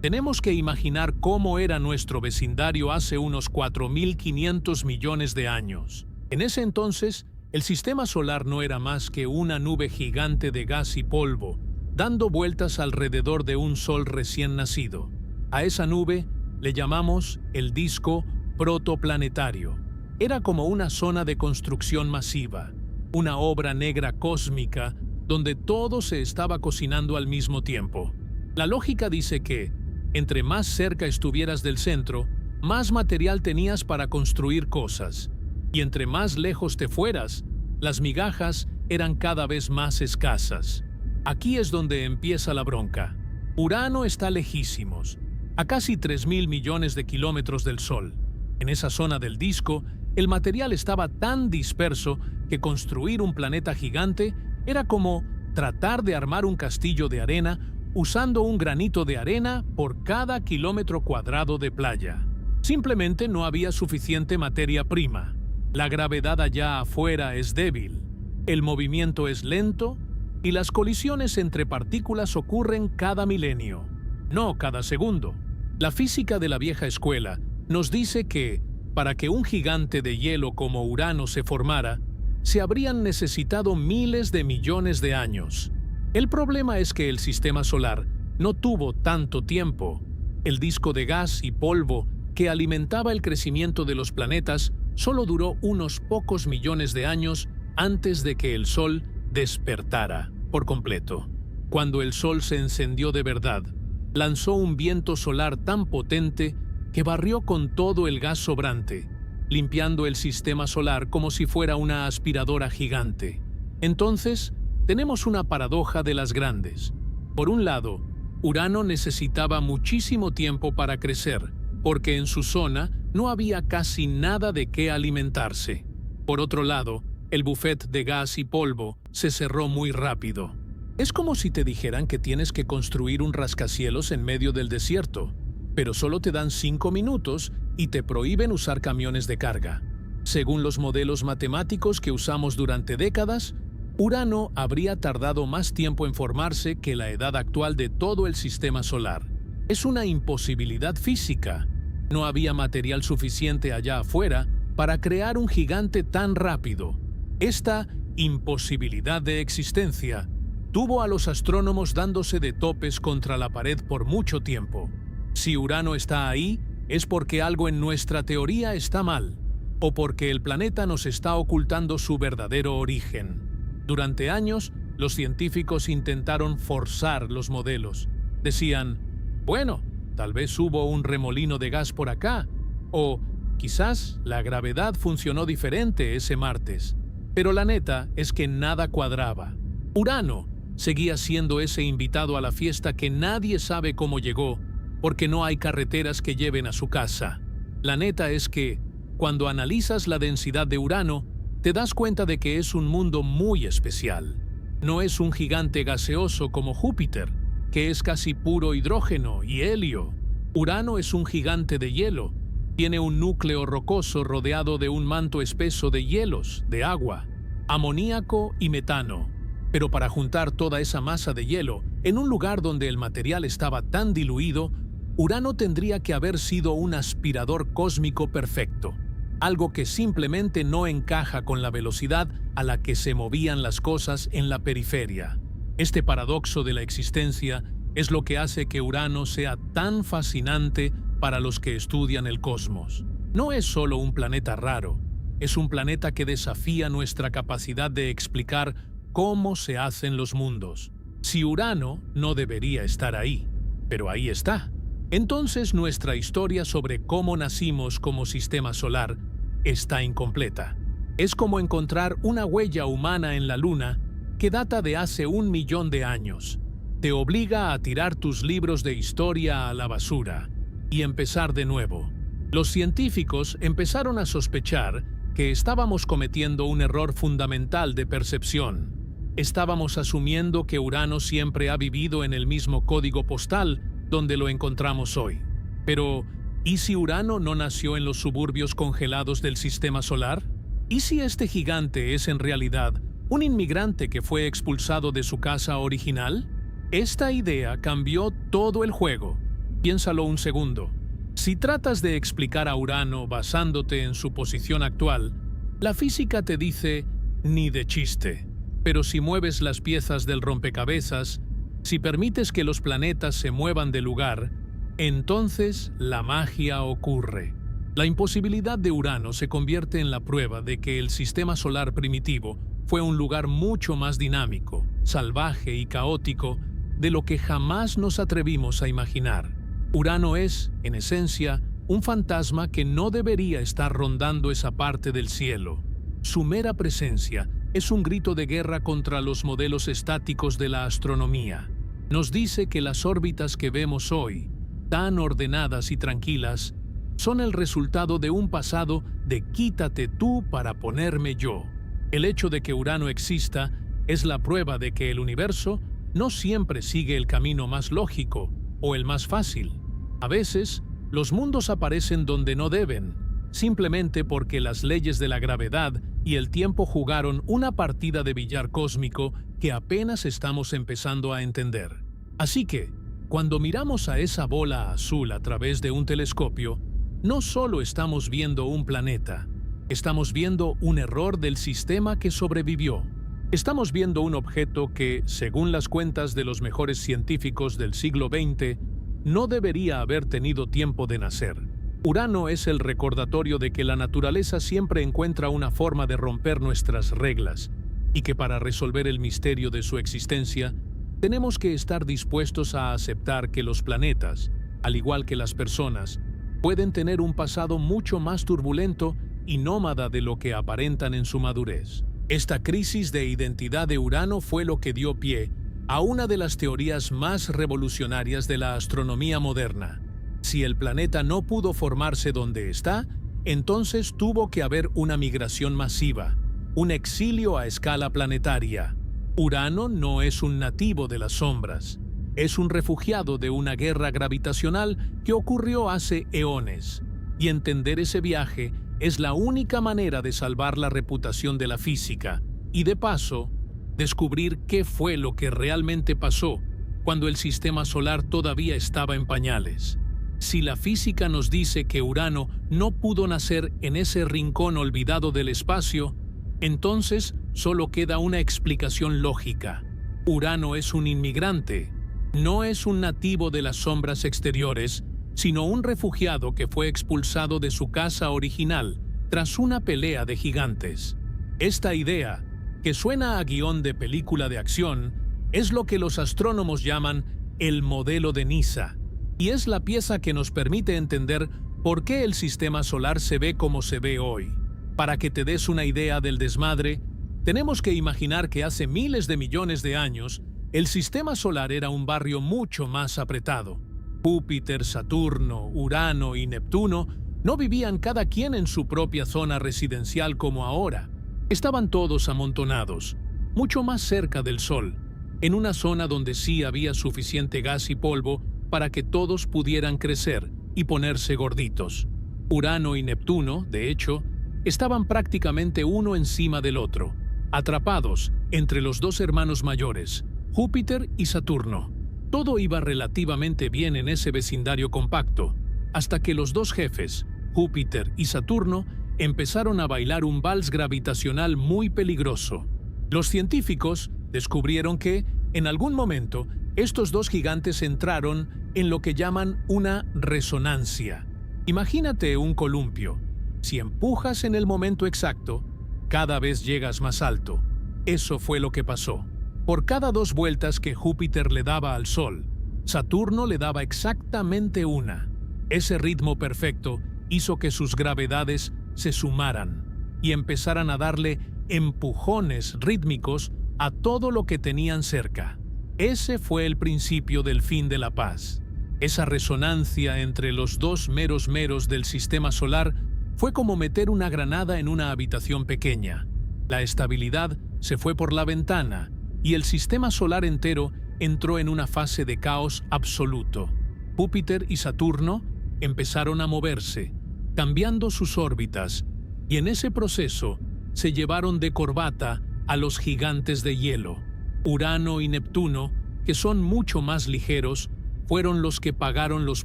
tenemos que imaginar cómo era nuestro vecindario hace unos 4.500 millones de años. En ese entonces, el sistema solar no era más que una nube gigante de gas y polvo, dando vueltas alrededor de un sol recién nacido. A esa nube le llamamos el disco protoplanetario. Era como una zona de construcción masiva, una obra negra cósmica donde todo se estaba cocinando al mismo tiempo. La lógica dice que, entre más cerca estuvieras del centro, más material tenías para construir cosas, y entre más lejos te fueras, las migajas eran cada vez más escasas. Aquí es donde empieza la bronca. Urano está lejísimos, a casi 3.000 millones de kilómetros del Sol. En esa zona del disco, el material estaba tan disperso que construir un planeta gigante era como tratar de armar un castillo de arena usando un granito de arena por cada kilómetro cuadrado de playa. Simplemente no había suficiente materia prima. La gravedad allá afuera es débil, el movimiento es lento y las colisiones entre partículas ocurren cada milenio, no cada segundo. La física de la vieja escuela nos dice que, para que un gigante de hielo como Urano se formara, se habrían necesitado miles de millones de años. El problema es que el sistema solar no tuvo tanto tiempo. El disco de gas y polvo que alimentaba el crecimiento de los planetas solo duró unos pocos millones de años antes de que el Sol despertara por completo. Cuando el Sol se encendió de verdad, lanzó un viento solar tan potente que barrió con todo el gas sobrante, limpiando el sistema solar como si fuera una aspiradora gigante. Entonces, tenemos una paradoja de las grandes. Por un lado, Urano necesitaba muchísimo tiempo para crecer, porque en su zona no había casi nada de qué alimentarse. Por otro lado, el buffet de gas y polvo se cerró muy rápido. Es como si te dijeran que tienes que construir un rascacielos en medio del desierto, pero solo te dan 5 minutos y te prohíben usar camiones de carga. Según los modelos matemáticos que usamos durante décadas, Urano habría tardado más tiempo en formarse que la edad actual de todo el sistema solar. Es una imposibilidad física. No había material suficiente allá afuera para crear un gigante tan rápido. Esta imposibilidad de existencia tuvo a los astrónomos dándose de topes contra la pared por mucho tiempo. Si Urano está ahí, es porque algo en nuestra teoría está mal, o porque el planeta nos está ocultando su verdadero origen. Durante años, los científicos intentaron forzar los modelos. Decían, bueno, tal vez hubo un remolino de gas por acá, o quizás la gravedad funcionó diferente ese martes. Pero la neta es que nada cuadraba. Urano seguía siendo ese invitado a la fiesta que nadie sabe cómo llegó, porque no hay carreteras que lleven a su casa. La neta es que, cuando analizas la densidad de Urano, te das cuenta de que es un mundo muy especial. No es un gigante gaseoso como Júpiter, que es casi puro hidrógeno y helio. Urano es un gigante de hielo, Tiene un núcleo rocoso rodeado de un manto espeso de hielos, de agua, amoníaco y metano. Pero para juntar toda esa masa de hielo en un lugar donde el material estaba tan diluido, Urano tendría que haber sido un aspirador cósmico perfecto, algo que simplemente no encaja con la velocidad a la que se movían las cosas en la periferia. Este paradoxo de la existencia es lo que hace que Urano sea tan fascinante para los que estudian el cosmos. No es solo un planeta raro, es un planeta que desafía nuestra capacidad de explicar cómo se hacen los mundos. Si Urano no debería estar ahí, pero ahí está. Entonces nuestra historia sobre cómo nacimos como sistema solar está incompleta. Es como encontrar una huella humana en la Luna que data de hace 1 millón de años. Te obliga a tirar tus libros de historia a la basura y empezar de nuevo. Los científicos empezaron a sospechar que estábamos cometiendo un error fundamental de percepción. Estábamos asumiendo que Urano siempre ha vivido en el mismo código postal donde lo encontramos hoy. Pero, ¿y si Urano no nació en los suburbios congelados del sistema solar? ¿Y si este gigante es en realidad un inmigrante que fue expulsado de su casa original? Esta idea cambió todo el juego. Piénsalo un segundo. Si tratas de explicar a Urano basándote en su posición actual, la física te dice ni de chiste. Pero si mueves las piezas del rompecabezas, si permites que los planetas se muevan de lugar, entonces la magia ocurre. La imposibilidad de Urano se convierte en la prueba de que el sistema solar primitivo fue un lugar mucho más dinámico, salvaje y caótico de lo que jamás nos atrevimos a imaginar. Urano es, en esencia, un fantasma que no debería estar rondando esa parte del cielo. Su mera presencia es un grito de guerra contra los modelos estáticos de la astronomía. Nos dice que las órbitas que vemos hoy, tan ordenadas y tranquilas, son el resultado de un pasado de quítate tú para ponerme yo. El hecho de que Urano exista es la prueba de que el universo no siempre sigue el camino más lógico o el más fácil. A veces, los mundos aparecen donde no deben, simplemente porque las leyes de la gravedad y el tiempo jugaron una partida de billar cósmico que apenas estamos empezando a entender. Así que, cuando miramos a esa bola azul a través de un telescopio, no solo estamos viendo un planeta, estamos viendo un error del sistema que sobrevivió. Estamos viendo un objeto que, según las cuentas de los mejores científicos del siglo XX, no debería haber tenido tiempo de nacer. Urano es el recordatorio de que la naturaleza siempre encuentra una forma de romper nuestras reglas y que para resolver el misterio de su existencia, tenemos que estar dispuestos a aceptar que los planetas, al igual que las personas, pueden tener un pasado mucho más turbulento y nómada de lo que aparentan en su madurez. Esta crisis de identidad de Urano fue lo que dio pie a una de las teorías más revolucionarias de la astronomía moderna. Si el planeta no pudo formarse donde está, entonces tuvo que haber una migración masiva, un exilio a escala planetaria. Urano no es un nativo de las sombras, es un refugiado de una guerra gravitacional que ocurrió hace eones, y entender ese viaje es la única manera de salvar la reputación de la física y, de paso, descubrir qué fue lo que realmente pasó cuando el sistema solar todavía estaba en pañales. Si la física nos dice que Urano no pudo nacer en ese rincón olvidado del espacio, entonces solo queda una explicación lógica. Urano es un inmigrante, no es un nativo de las sombras exteriores, sino un refugiado que fue expulsado de su casa original tras una pelea de gigantes. Esta idea, que suena a guión de película de acción, es lo que los astrónomos llaman el modelo de Nyssa, y es la pieza que nos permite entender por qué el sistema solar se ve como se ve hoy. Para que te des una idea del desmadre, tenemos que imaginar que hace miles de millones de años, el sistema solar era un barrio mucho más apretado. Júpiter, Saturno, Urano y Neptuno no vivían cada quien en su propia zona residencial como ahora. Estaban todos amontonados, mucho más cerca del Sol, en una zona donde sí había suficiente gas y polvo para que todos pudieran crecer y ponerse gorditos. Urano y Neptuno, de hecho, estaban prácticamente uno encima del otro, atrapados entre los dos hermanos mayores, Júpiter y Saturno. Todo iba relativamente bien en ese vecindario compacto, hasta que los dos jefes, Júpiter y Saturno, empezaron a bailar un vals gravitacional muy peligroso. Los científicos descubrieron que, en algún momento, estos dos gigantes entraron en lo que llaman una resonancia. Imagínate un columpio. Si empujas en el momento exacto, cada vez llegas más alto. Eso fue lo que pasó. Por cada 2 vueltas que Júpiter le daba al Sol, Saturno le daba exactamente una. Ese ritmo perfecto hizo que sus gravedades se sumaran y empezaran a darle empujones rítmicos a todo lo que tenían cerca. Ese fue el principio del fin de la paz. Esa resonancia entre los dos meros del sistema solar fue como meter una granada en una habitación pequeña. La estabilidad se fue por la ventana y el sistema solar entero entró en una fase de caos absoluto. Júpiter y Saturno empezaron a moverse, cambiando sus órbitas, y en ese proceso se llevaron de corbata a los gigantes de hielo. Urano y Neptuno, que son mucho más ligeros, fueron los que pagaron los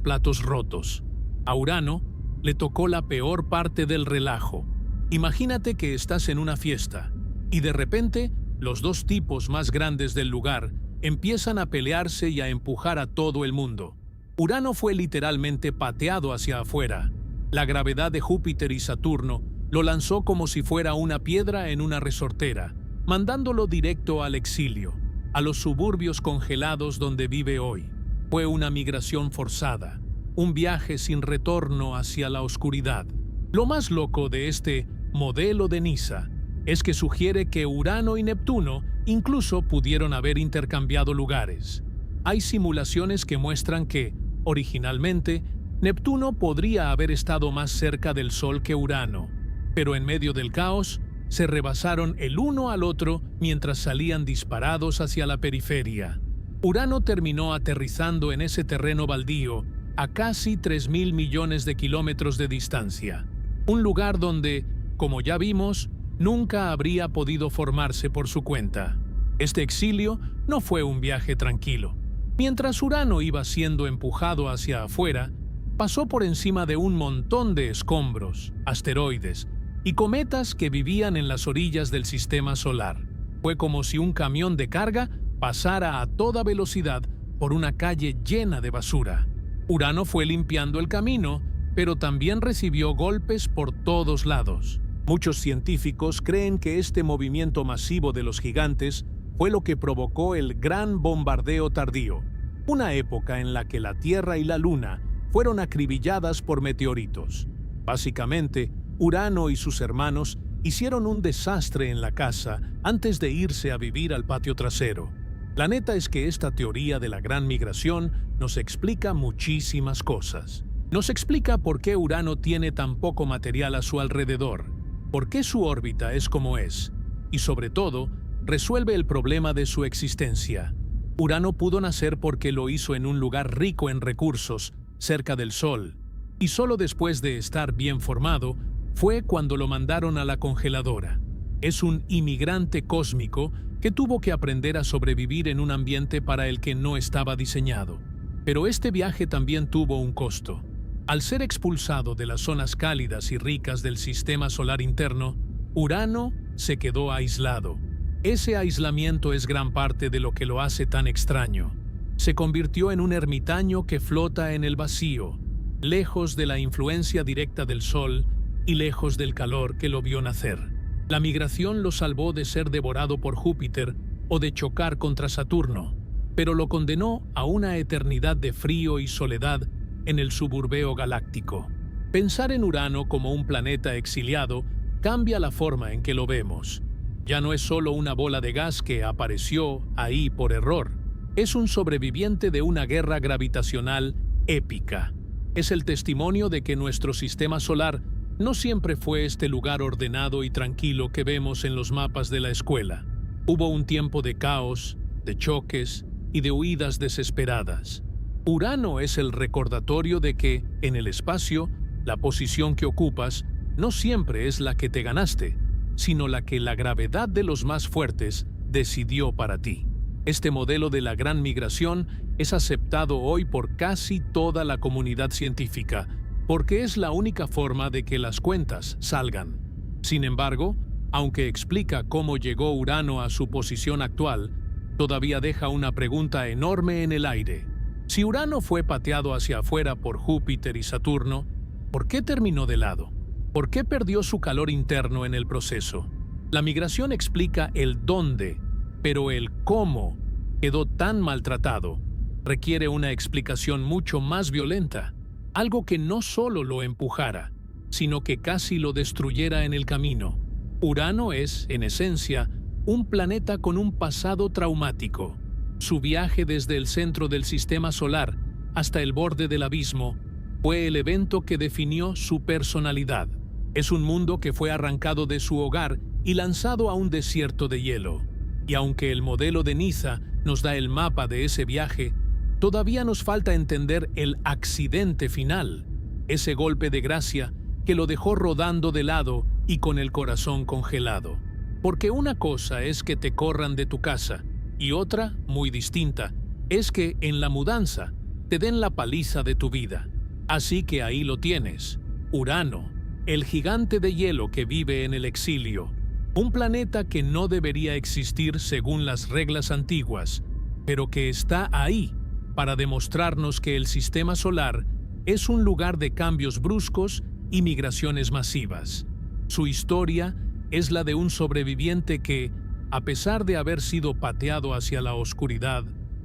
platos rotos. A Urano le tocó la peor parte del relajo. Imagínate que estás en una fiesta y de repente los dos tipos más grandes del lugar empiezan a pelearse y a empujar a todo el mundo. Urano fue literalmente pateado hacia afuera. La gravedad de Júpiter y Saturno lo lanzó como si fuera una piedra en una resortera, mandándolo directo al exilio, a los suburbios congelados donde vive hoy. Fue una migración forzada, un viaje sin retorno hacia la oscuridad. Lo más loco de este modelo de NISA es que sugiere que Urano y Neptuno incluso pudieron haber intercambiado lugares. Hay simulaciones que muestran que, originalmente, Neptuno podría haber estado más cerca del Sol que Urano, pero en medio del caos, se rebasaron el uno al otro mientras salían disparados hacia la periferia. Urano terminó aterrizando en ese terreno baldío a casi 3.000 millones de kilómetros de distancia, un lugar donde, como ya vimos, nunca habría podido formarse por su cuenta. Este exilio no fue un viaje tranquilo. Mientras Urano iba siendo empujado hacia afuera, pasó por encima de un montón de escombros, asteroides y cometas que vivían en las orillas del sistema solar. Fue como si un camión de carga pasara a toda velocidad por una calle llena de basura. Urano fue limpiando el camino, pero también recibió golpes por todos lados. Muchos científicos creen que este movimiento masivo de los gigantes fue lo que provocó el Gran Bombardeo Tardío, una época en la que la Tierra y la Luna fueron acribilladas por meteoritos. Básicamente, Urano y sus hermanos hicieron un desastre en la casa antes de irse a vivir al patio trasero. La neta es que esta teoría de la gran migración nos explica muchísimas cosas. Nos explica por qué Urano tiene tan poco material a su alrededor, por qué su órbita es como es, y sobre todo, resuelve el problema de su existencia. Urano pudo nacer porque lo hizo en un lugar rico en recursos, cerca del Sol, y solo después de estar bien formado, fue cuando lo mandaron a la congeladora. Es un inmigrante cósmico que tuvo que aprender a sobrevivir en un ambiente para el que no estaba diseñado. Pero este viaje también tuvo un costo. Al ser expulsado de las zonas cálidas y ricas del sistema solar interno, Urano se quedó aislado. Ese aislamiento es gran parte de lo que lo hace tan extraño. Se convirtió en un ermitaño que flota en el vacío, lejos de la influencia directa del Sol y lejos del calor que lo vio nacer. La migración lo salvó de ser devorado por Júpiter o de chocar contra Saturno, pero lo condenó a una eternidad de frío y soledad en el suburbeo galáctico. Pensar en Urano como un planeta exiliado cambia la forma en que lo vemos. Ya no es solo una bola de gas que apareció ahí por error. Es un sobreviviente de una guerra gravitacional épica. Es el testimonio de que nuestro sistema solar no siempre fue este lugar ordenado y tranquilo que vemos en los mapas de la escuela. Hubo un tiempo de caos, de choques y de huidas desesperadas. Urano es el recordatorio de que, en el espacio, La posición que ocupas no siempre es la que te ganaste, sino la que la gravedad de los más fuertes decidió para ti. Este modelo de la gran migración es aceptado hoy por casi toda la comunidad científica, porque es la única forma de que las cuentas salgan. Sin embargo, aunque explica cómo llegó Urano a su posición actual, todavía deja una pregunta enorme en el aire. Si Urano fue pateado hacia afuera por Júpiter y Saturno, ¿por qué terminó de lado? ¿Por qué perdió su calor interno en el proceso? La migración explica el dónde, pero el cómo quedó tan maltratado requiere una explicación mucho más violenta, algo que no solo lo empujara, sino que casi lo destruyera en el camino. Urano es, en esencia, un planeta con un pasado traumático. Su viaje desde el centro del sistema solar hasta el borde del abismo fue el evento que definió su personalidad. Es un mundo que fue arrancado de su hogar y lanzado a un desierto de hielo. Y aunque el modelo de Niza nos da el mapa de ese viaje, todavía nos falta entender el accidente final, ese golpe de gracia que lo dejó rodando de lado y con el corazón congelado. Porque una cosa es que te corran de tu casa y otra, muy distinta, es que en la mudanza te den la paliza de tu vida. Así que ahí lo tienes, Urano, el gigante de hielo que vive en el exilio. Un planeta que no debería existir según las reglas antiguas, pero que está ahí para demostrarnos que el sistema solar es un lugar de cambios bruscos y migraciones masivas. Su historia es la de un sobreviviente que, a pesar de haber sido pateado hacia la oscuridad,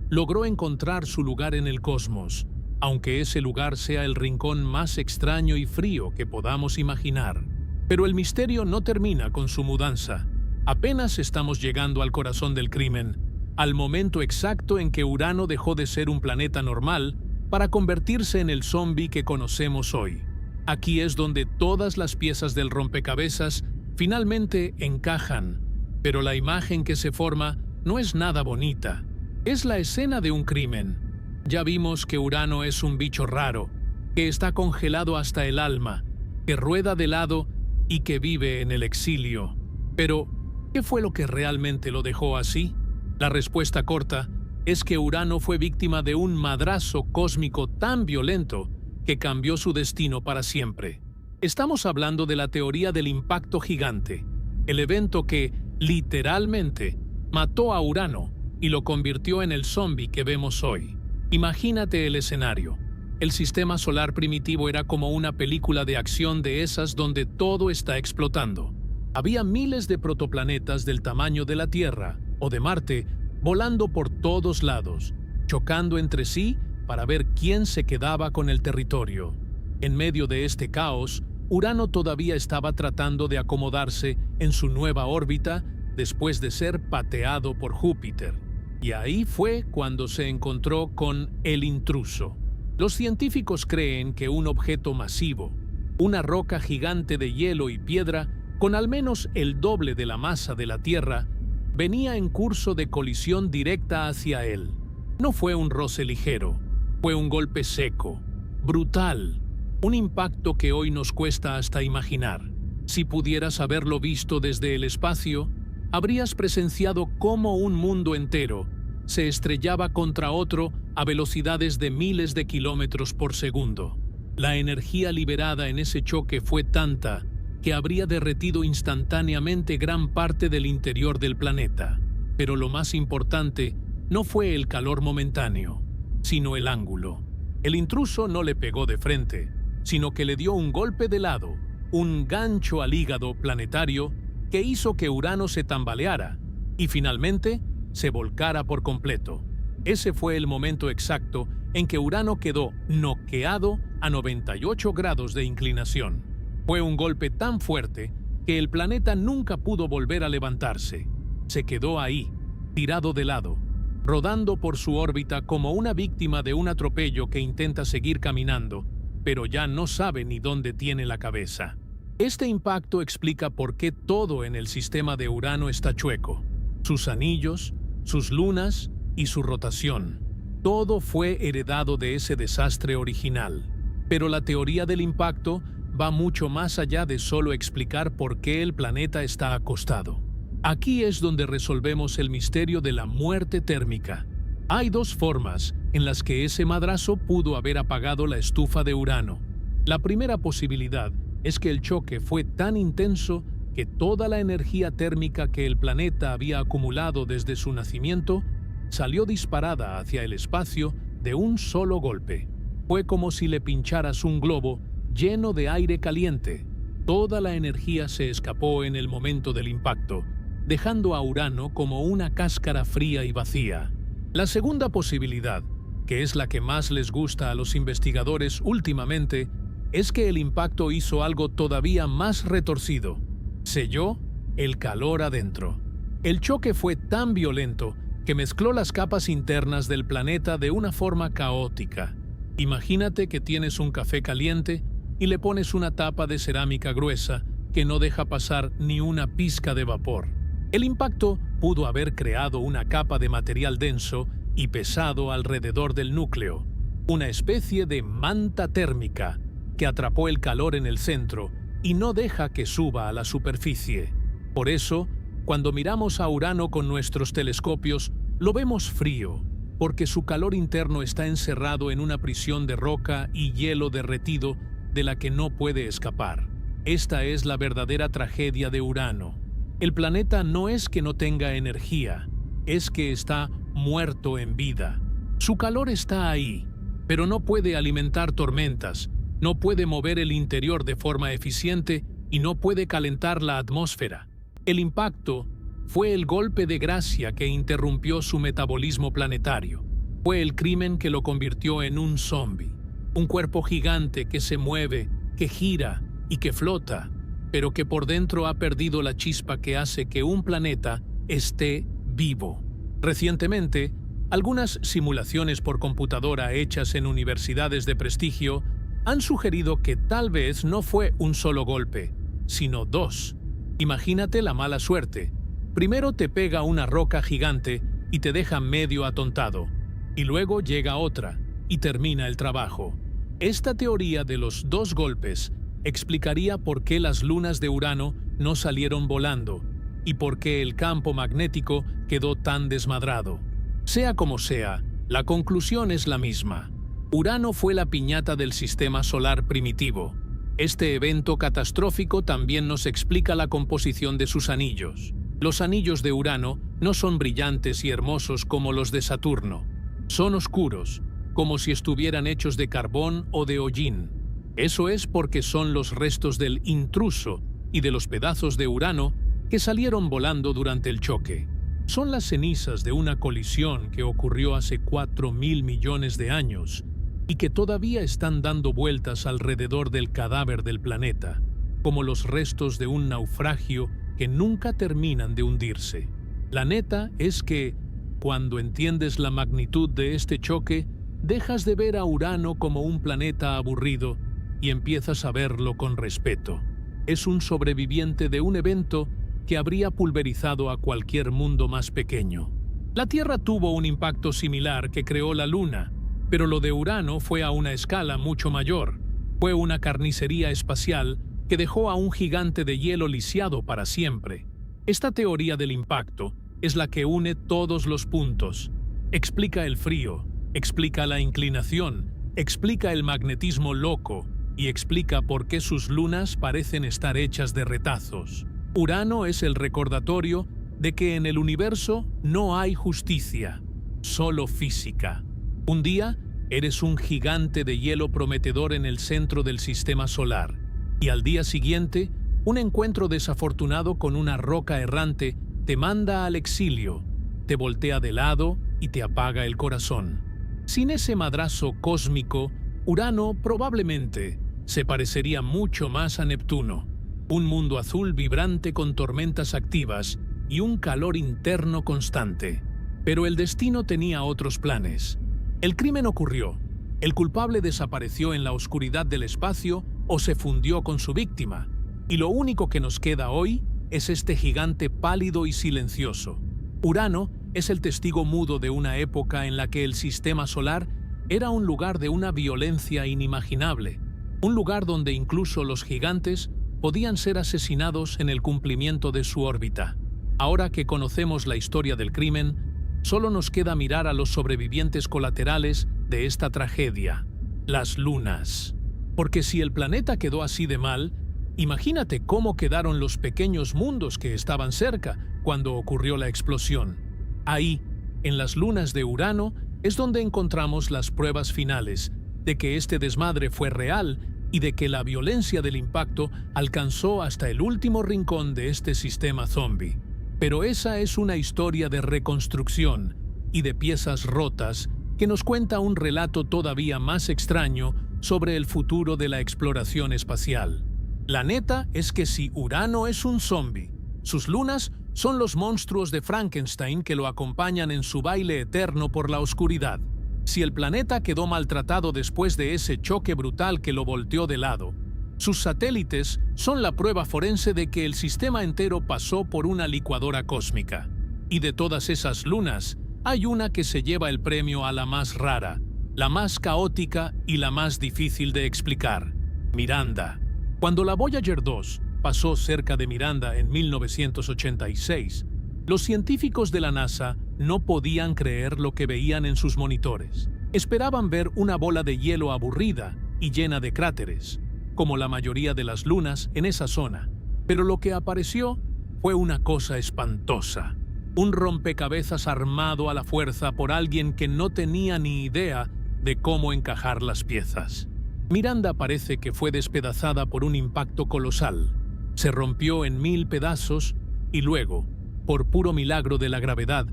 logró encontrar su lugar en el cosmos, aunque ese lugar sea el rincón más extraño y frío que podamos imaginar. Pero el misterio no termina con su mudanza. Apenas estamos llegando al corazón del crimen, al momento exacto en que Urano dejó de ser un planeta normal para convertirse en el zombi que conocemos hoy. Aquí es donde todas las piezas del rompecabezas finalmente encajan, pero la imagen que se forma no es nada bonita. Es la escena de un crimen. Ya vimos que Urano es un bicho raro, que está congelado hasta el alma, que rueda de lado y que vive en el exilio. Pero, ¿qué fue lo que realmente lo dejó así? La respuesta corta es que Urano fue víctima de un madrazo cósmico tan violento que cambió su destino para siempre. Estamos hablando de la teoría del impacto gigante, el evento que, literalmente, mató a Urano y lo convirtió en el zombi que vemos hoy. Imagínate el escenario. El sistema solar primitivo era como una película de acción de esas donde todo está explotando. Había miles de protoplanetas del tamaño de la Tierra o de Marte volando por todos lados, chocando entre sí para ver quién se quedaba con el territorio. En medio de este caos, Urano todavía estaba tratando de acomodarse en su nueva órbita después de ser pateado por Júpiter. Y ahí fue cuando se encontró con el intruso. Los científicos creen que un objeto masivo, una roca gigante de hielo y piedra con al menos el doble de la masa de la Tierra, venía en curso de colisión directa hacia él. No fue un roce ligero, fue un golpe seco, brutal, un impacto que hoy nos cuesta hasta imaginar. Si pudieras haberlo visto desde el espacio, habrías presenciado cómo un mundo entero se estrellaba contra otro a velocidades de miles de kilómetros por segundo. La energía liberada en ese choque fue tanta que habría derretido instantáneamente gran parte del interior del planeta. Pero lo más importante no fue el calor momentáneo, sino el ángulo. El intruso no le pegó de frente, sino que le dio un golpe de lado, un gancho al hígado planetario que hizo que Urano se tambaleara y finalmente se volcara por completo. Ese fue el momento exacto en que Urano quedó noqueado a 98 grados de inclinación. Fue un golpe tan fuerte que el planeta nunca pudo volver a levantarse. Se quedó ahí, tirado de lado, rodando por su órbita como una víctima de un atropello que intenta seguir caminando, pero ya no sabe ni dónde tiene la cabeza. Este impacto explica por qué todo en el sistema de Urano está chueco. Sus anillos, sus lunas y su rotación. Todo fue heredado de ese desastre original. Pero la teoría del impacto va mucho más allá de solo explicar por qué el planeta está acostado. Aquí es donde resolvemos el misterio de la muerte térmica. Hay dos formas en las que ese madrazo pudo haber apagado la estufa de Urano. La primera posibilidad es que el choque fue tan intenso que toda la energía térmica que el planeta había acumulado desde su nacimiento salió disparada hacia el espacio de un solo golpe. Fue como si le pincharas un globo lleno de aire caliente. Toda la energía se escapó en el momento del impacto, dejando a Urano como una cáscara fría y vacía. La segunda posibilidad, que es la que más les gusta a los investigadores últimamente, es que el impacto hizo algo todavía más retorcido. Selló el calor adentro. El choque fue tan violento que mezcló las capas internas del planeta de una forma caótica. Imagínate que tienes un café caliente y le pones una tapa de cerámica gruesa que no deja pasar ni una pizca de vapor. El impacto pudo haber creado una capa de material denso y pesado alrededor del núcleo, una especie de manta térmica que atrapó el calor en el centro y no deja que suba a la superficie. Por eso, cuando miramos a Urano con nuestros telescopios, lo vemos frío, porque su calor interno está encerrado en una prisión de roca y hielo derretido de la que no puede escapar. Esta es la verdadera tragedia de Urano. El planeta no es que no tenga energía, es que está muerto en vida. Su calor está ahí, pero no puede alimentar tormentas, no puede mover el interior de forma eficiente y no puede calentar la atmósfera. El impacto fue el golpe de gracia que interrumpió su metabolismo planetario. Fue el crimen que lo convirtió en un zombie, un cuerpo gigante que se mueve, que gira y que flota, pero que por dentro ha perdido la chispa que hace que un planeta esté vivo. Recientemente, algunas simulaciones por computadora hechas en universidades de prestigio han sugerido que tal vez no fue un solo golpe, sino dos. Imagínate la mala suerte. Primero te pega una roca gigante y te deja medio atontado, y luego llega otra y termina el trabajo. Esta teoría de los dos golpes explicaría por qué las lunas de Urano no salieron volando y por qué el campo magnético quedó tan desmadrado. Sea como sea, la conclusión es la misma. Urano fue la piñata del sistema solar primitivo. Este evento catastrófico también nos explica la composición de sus anillos. Los anillos de Urano no son brillantes y hermosos como los de Saturno. Son oscuros, como si estuvieran hechos de carbón o de hollín. Eso es porque son los restos del intruso y de los pedazos de Urano que salieron volando durante el choque. Son las cenizas de una colisión que ocurrió hace 4.000 millones de años y que todavía están dando vueltas alrededor del cadáver del planeta, como los restos de un naufragio que nunca terminan de hundirse. La neta es que, cuando entiendes la magnitud de este choque, dejas de ver a Urano como un planeta aburrido y empiezas a verlo con respeto. Es un sobreviviente de un evento que habría pulverizado a cualquier mundo más pequeño. La Tierra tuvo un impacto similar que creó la Luna, pero lo de Urano fue a una escala mucho mayor. Fue una carnicería espacial que dejó a un gigante de hielo lisiado para siempre. Esta teoría del impacto es la que une todos los puntos. Explica el frío, explica la inclinación, explica el magnetismo loco y explica por qué sus lunas parecen estar hechas de retazos. Urano es el recordatorio de que en el universo no hay justicia, solo física. Un día eres un gigante de hielo prometedor en el centro del sistema solar, y al día siguiente, un encuentro desafortunado con una roca errante te manda al exilio, te voltea de lado y te apaga el corazón. Sin ese madrazo cósmico, Urano probablemente se parecería mucho más a Neptuno, un mundo azul vibrante con tormentas activas y un calor interno constante. Pero el destino tenía otros planes. El crimen ocurrió, el culpable desapareció en la oscuridad del espacio o se fundió con su víctima, y lo único que nos queda hoy es este gigante pálido y silencioso. Urano es el testigo mudo de una época en la que el sistema solar era un lugar de una violencia inimaginable, un lugar donde incluso los gigantes podían ser asesinados en el cumplimiento de su órbita. Ahora que conocemos la historia del crimen, solo nos queda mirar a los sobrevivientes colaterales de esta tragedia, las lunas. Porque si el planeta quedó así de mal, imagínate cómo quedaron los pequeños mundos que estaban cerca cuando ocurrió la explosión. Ahí, en las lunas de Urano, es donde encontramos las pruebas finales de que este desmadre fue real y de que la violencia del impacto alcanzó hasta el último rincón de este sistema zombie. Pero esa es una historia de reconstrucción y de piezas rotas que nos cuenta un relato todavía más extraño sobre el futuro de la exploración espacial. La neta es que si Urano es un zombie, sus lunas son los monstruos de Frankenstein que lo acompañan en su baile eterno por la oscuridad. Si el planeta quedó maltratado después de ese choque brutal que lo volteó de lado, sus satélites son la prueba forense de que el sistema entero pasó por una licuadora cósmica. Y de todas esas lunas, hay una que se lleva el premio a la más rara, la más caótica y la más difícil de explicar: Miranda. Cuando la Voyager 2 pasó cerca de Miranda en 1986, los científicos de la NASA no podían creer lo que veían en sus monitores. Esperaban ver una bola de hielo aburrida y llena de cráteres, como la mayoría de las lunas en esa zona. Pero lo que apareció fue una cosa espantosa. Un rompecabezas armado a la fuerza por alguien que no tenía ni idea de cómo encajar las piezas. Miranda parece que fue despedazada por un impacto colosal. Se rompió en 1000 pedazos y luego, por puro milagro de la gravedad,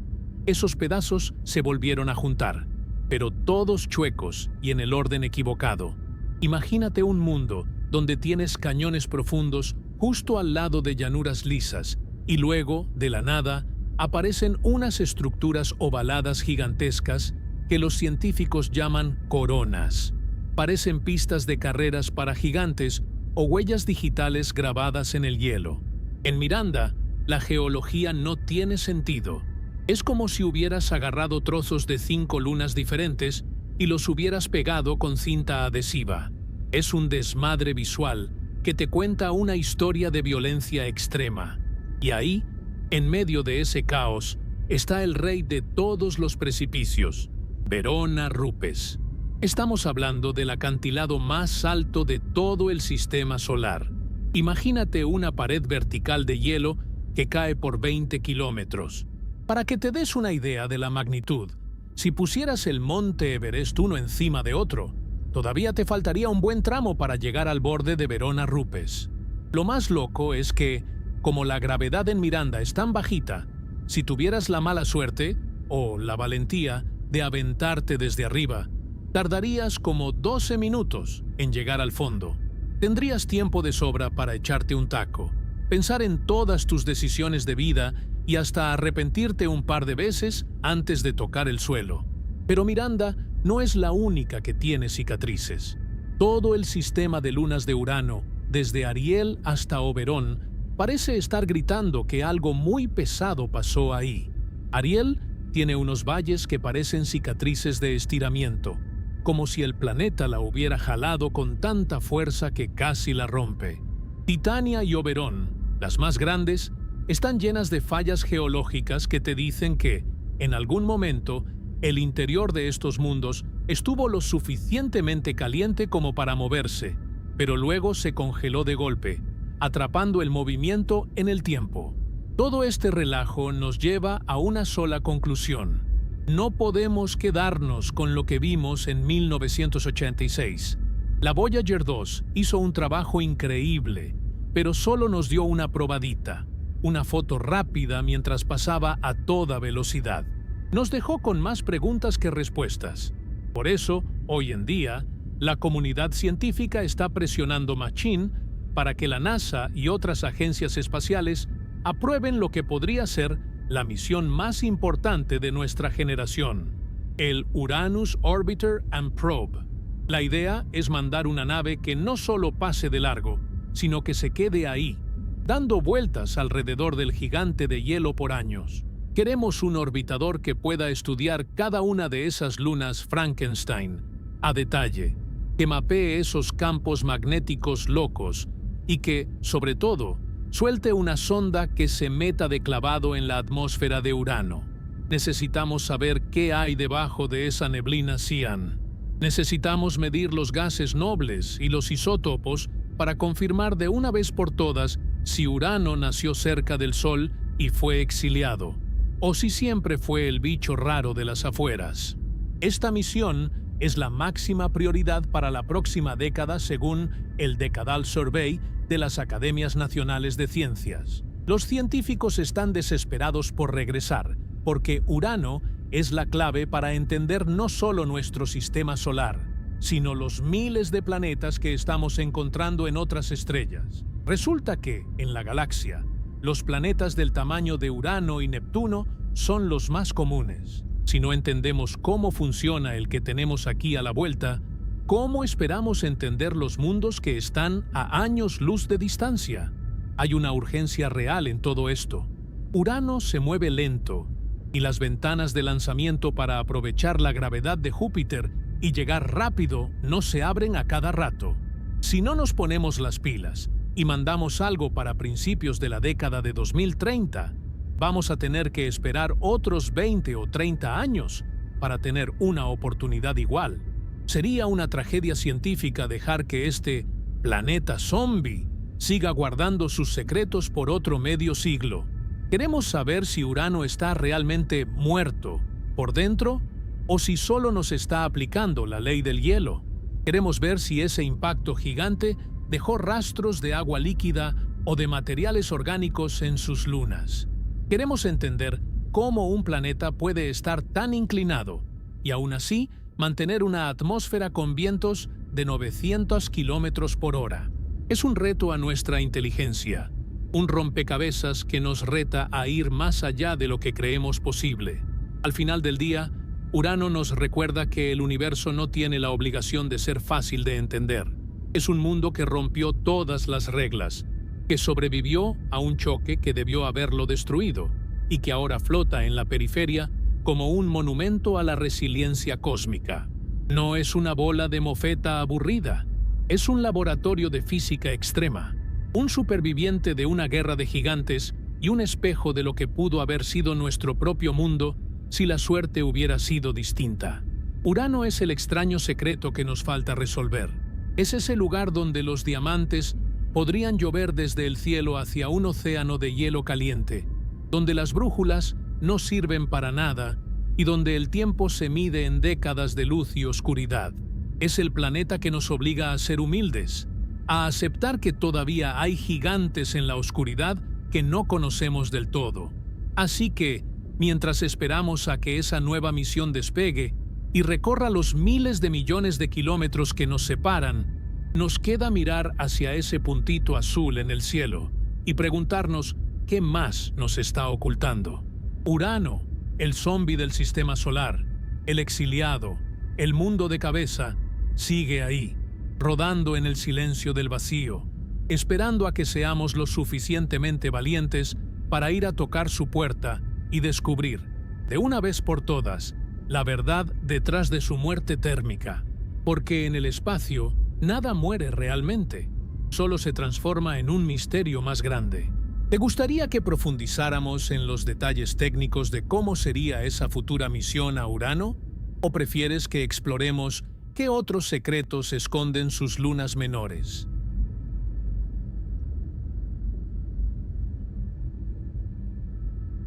esos pedazos se volvieron a juntar, pero todos chuecos y en el orden equivocado. Imagínate un mundo donde tienes cañones profundos justo al lado de llanuras lisas y luego, de la nada, aparecen unas estructuras ovaladas gigantescas que los científicos llaman coronas. Parecen pistas de carreras para gigantes o huellas digitales grabadas en el hielo. En Miranda, la geología no tiene sentido. Es como si hubieras agarrado trozos de 5 lunas diferentes y los hubieras pegado con cinta adhesiva. Es un desmadre visual que te cuenta una historia de violencia extrema. Y ahí, en medio de ese caos, está el rey de todos los precipicios, Verona Rupes. Estamos hablando del acantilado más alto de todo el sistema solar. Imagínate una pared vertical de hielo que cae por 20 kilómetros. Para que te des una idea de la magnitud, si pusieras el monte Everest uno encima de otro, todavía te faltaría un buen tramo para llegar al borde de Verona Rupes. Lo más loco es que, como la gravedad en Miranda es tan bajita, si tuvieras la mala suerte, o la valentía, de aventarte desde arriba, tardarías como 12 minutos en llegar al fondo. Tendrías tiempo de sobra para echarte un taco, pensar en todas tus decisiones de vida y hasta arrepentirte un par de veces antes de tocar el suelo. Pero Miranda no es la única que tiene cicatrices. Todo el sistema de lunas de Urano, desde Ariel hasta Oberón, parece estar gritando que algo muy pesado pasó ahí. Ariel tiene unos valles que parecen cicatrices de estiramiento, como si el planeta la hubiera jalado con tanta fuerza que casi la rompe. Titania y Oberón, las más grandes, están llenas de fallas geológicas que te dicen que, en algún momento, el interior de estos mundos estuvo lo suficientemente caliente como para moverse, pero luego se congeló de golpe, atrapando el movimiento en el tiempo. Todo este relajo nos lleva a una sola conclusión. No podemos quedarnos con lo que vimos en 1986. La Voyager 2 hizo un trabajo increíble, pero solo nos dio una probadita, una foto rápida mientras pasaba a toda velocidad. Nos dejó con más preguntas que respuestas. Por eso, hoy en día, la comunidad científica está presionando machín para que la NASA y otras agencias espaciales aprueben lo que podría ser la misión más importante de nuestra generación, el Uranus Orbiter and Probe. La idea es mandar una nave que no solo pase de largo, sino que se quede ahí, dando vueltas alrededor del gigante de hielo por años. Queremos un orbitador que pueda estudiar cada una de esas lunas Frankenstein a detalle, que mapee esos campos magnéticos locos y que, sobre todo, suelte una sonda que se meta de clavado en la atmósfera de Urano. Necesitamos saber qué hay debajo de esa neblina cian. Necesitamos medir los gases nobles y los isótopos para confirmar de una vez por todas si Urano nació cerca del Sol y fue exiliado, o si siempre fue el bicho raro de las afueras. Esta misión es la máxima prioridad para la próxima década según el Decadal Survey de las Academias Nacionales de Ciencias. Los científicos están desesperados por regresar, porque Urano es la clave para entender no solo nuestro sistema solar, sino los miles de planetas que estamos encontrando en otras estrellas. Resulta que, en la galaxia, los planetas del tamaño de Urano y Neptuno son los más comunes. Si no entendemos cómo funciona el que tenemos aquí a la vuelta, ¿cómo esperamos entender los mundos que están a años luz de distancia? Hay una urgencia real en todo esto. Urano se mueve lento, y las ventanas de lanzamiento para aprovechar la gravedad de Júpiter y llegar rápido no se abren a cada rato. Si no nos ponemos las pilas y mandamos algo para principios de la década de 2030, vamos a tener que esperar otros 20 o 30 años para tener una oportunidad igual. Sería una tragedia científica dejar que este planeta zombie siga guardando sus secretos por otro medio siglo. Queremos saber si Urano está realmente muerto por dentro o si solo nos está aplicando la ley del hielo. Queremos ver si ese impacto gigante dejó rastros de agua líquida o de materiales orgánicos en sus lunas. Queremos entender cómo un planeta puede estar tan inclinado y aún así mantener una atmósfera con vientos de 900 kilómetros por hora. Es un reto a nuestra inteligencia, un rompecabezas que nos reta a ir más allá de lo que creemos posible. Al final del día, Urano nos recuerda que el universo no tiene la obligación de ser fácil de entender. Es un mundo que rompió todas las reglas, que sobrevivió a un choque que debió haberlo destruido y que ahora flota en la periferia como un monumento a la resiliencia cósmica. No es una bola de mofeta aburrida, es un laboratorio de física extrema, un superviviente de una guerra de gigantes y un espejo de lo que pudo haber sido nuestro propio mundo si la suerte hubiera sido distinta. Urano es el extraño secreto que nos falta resolver. Es ese lugar donde los diamantes podrían llover desde el cielo hacia un océano de hielo caliente, donde las brújulas no sirven para nada y donde el tiempo se mide en décadas de luz y oscuridad. Es el planeta que nos obliga a ser humildes, a aceptar que todavía hay gigantes en la oscuridad que no conocemos del todo. Así que, mientras esperamos a que esa nueva misión despegue y recorra los miles de millones de kilómetros que nos separan, nos queda mirar hacia ese puntito azul en el cielo y preguntarnos qué más nos está ocultando. Urano, el zombi del sistema solar, el exiliado, el mundo de cabeza, sigue ahí, rodando en el silencio del vacío, esperando a que seamos lo suficientemente valientes para ir a tocar su puerta y descubrir, de una vez por todas, la verdad detrás de su muerte térmica. Porque en el espacio, nada muere realmente, solo se transforma en un misterio más grande. ¿Te gustaría que profundizáramos en los detalles técnicos de cómo sería esa futura misión a Urano? ¿O prefieres que exploremos qué otros secretos esconden sus lunas menores?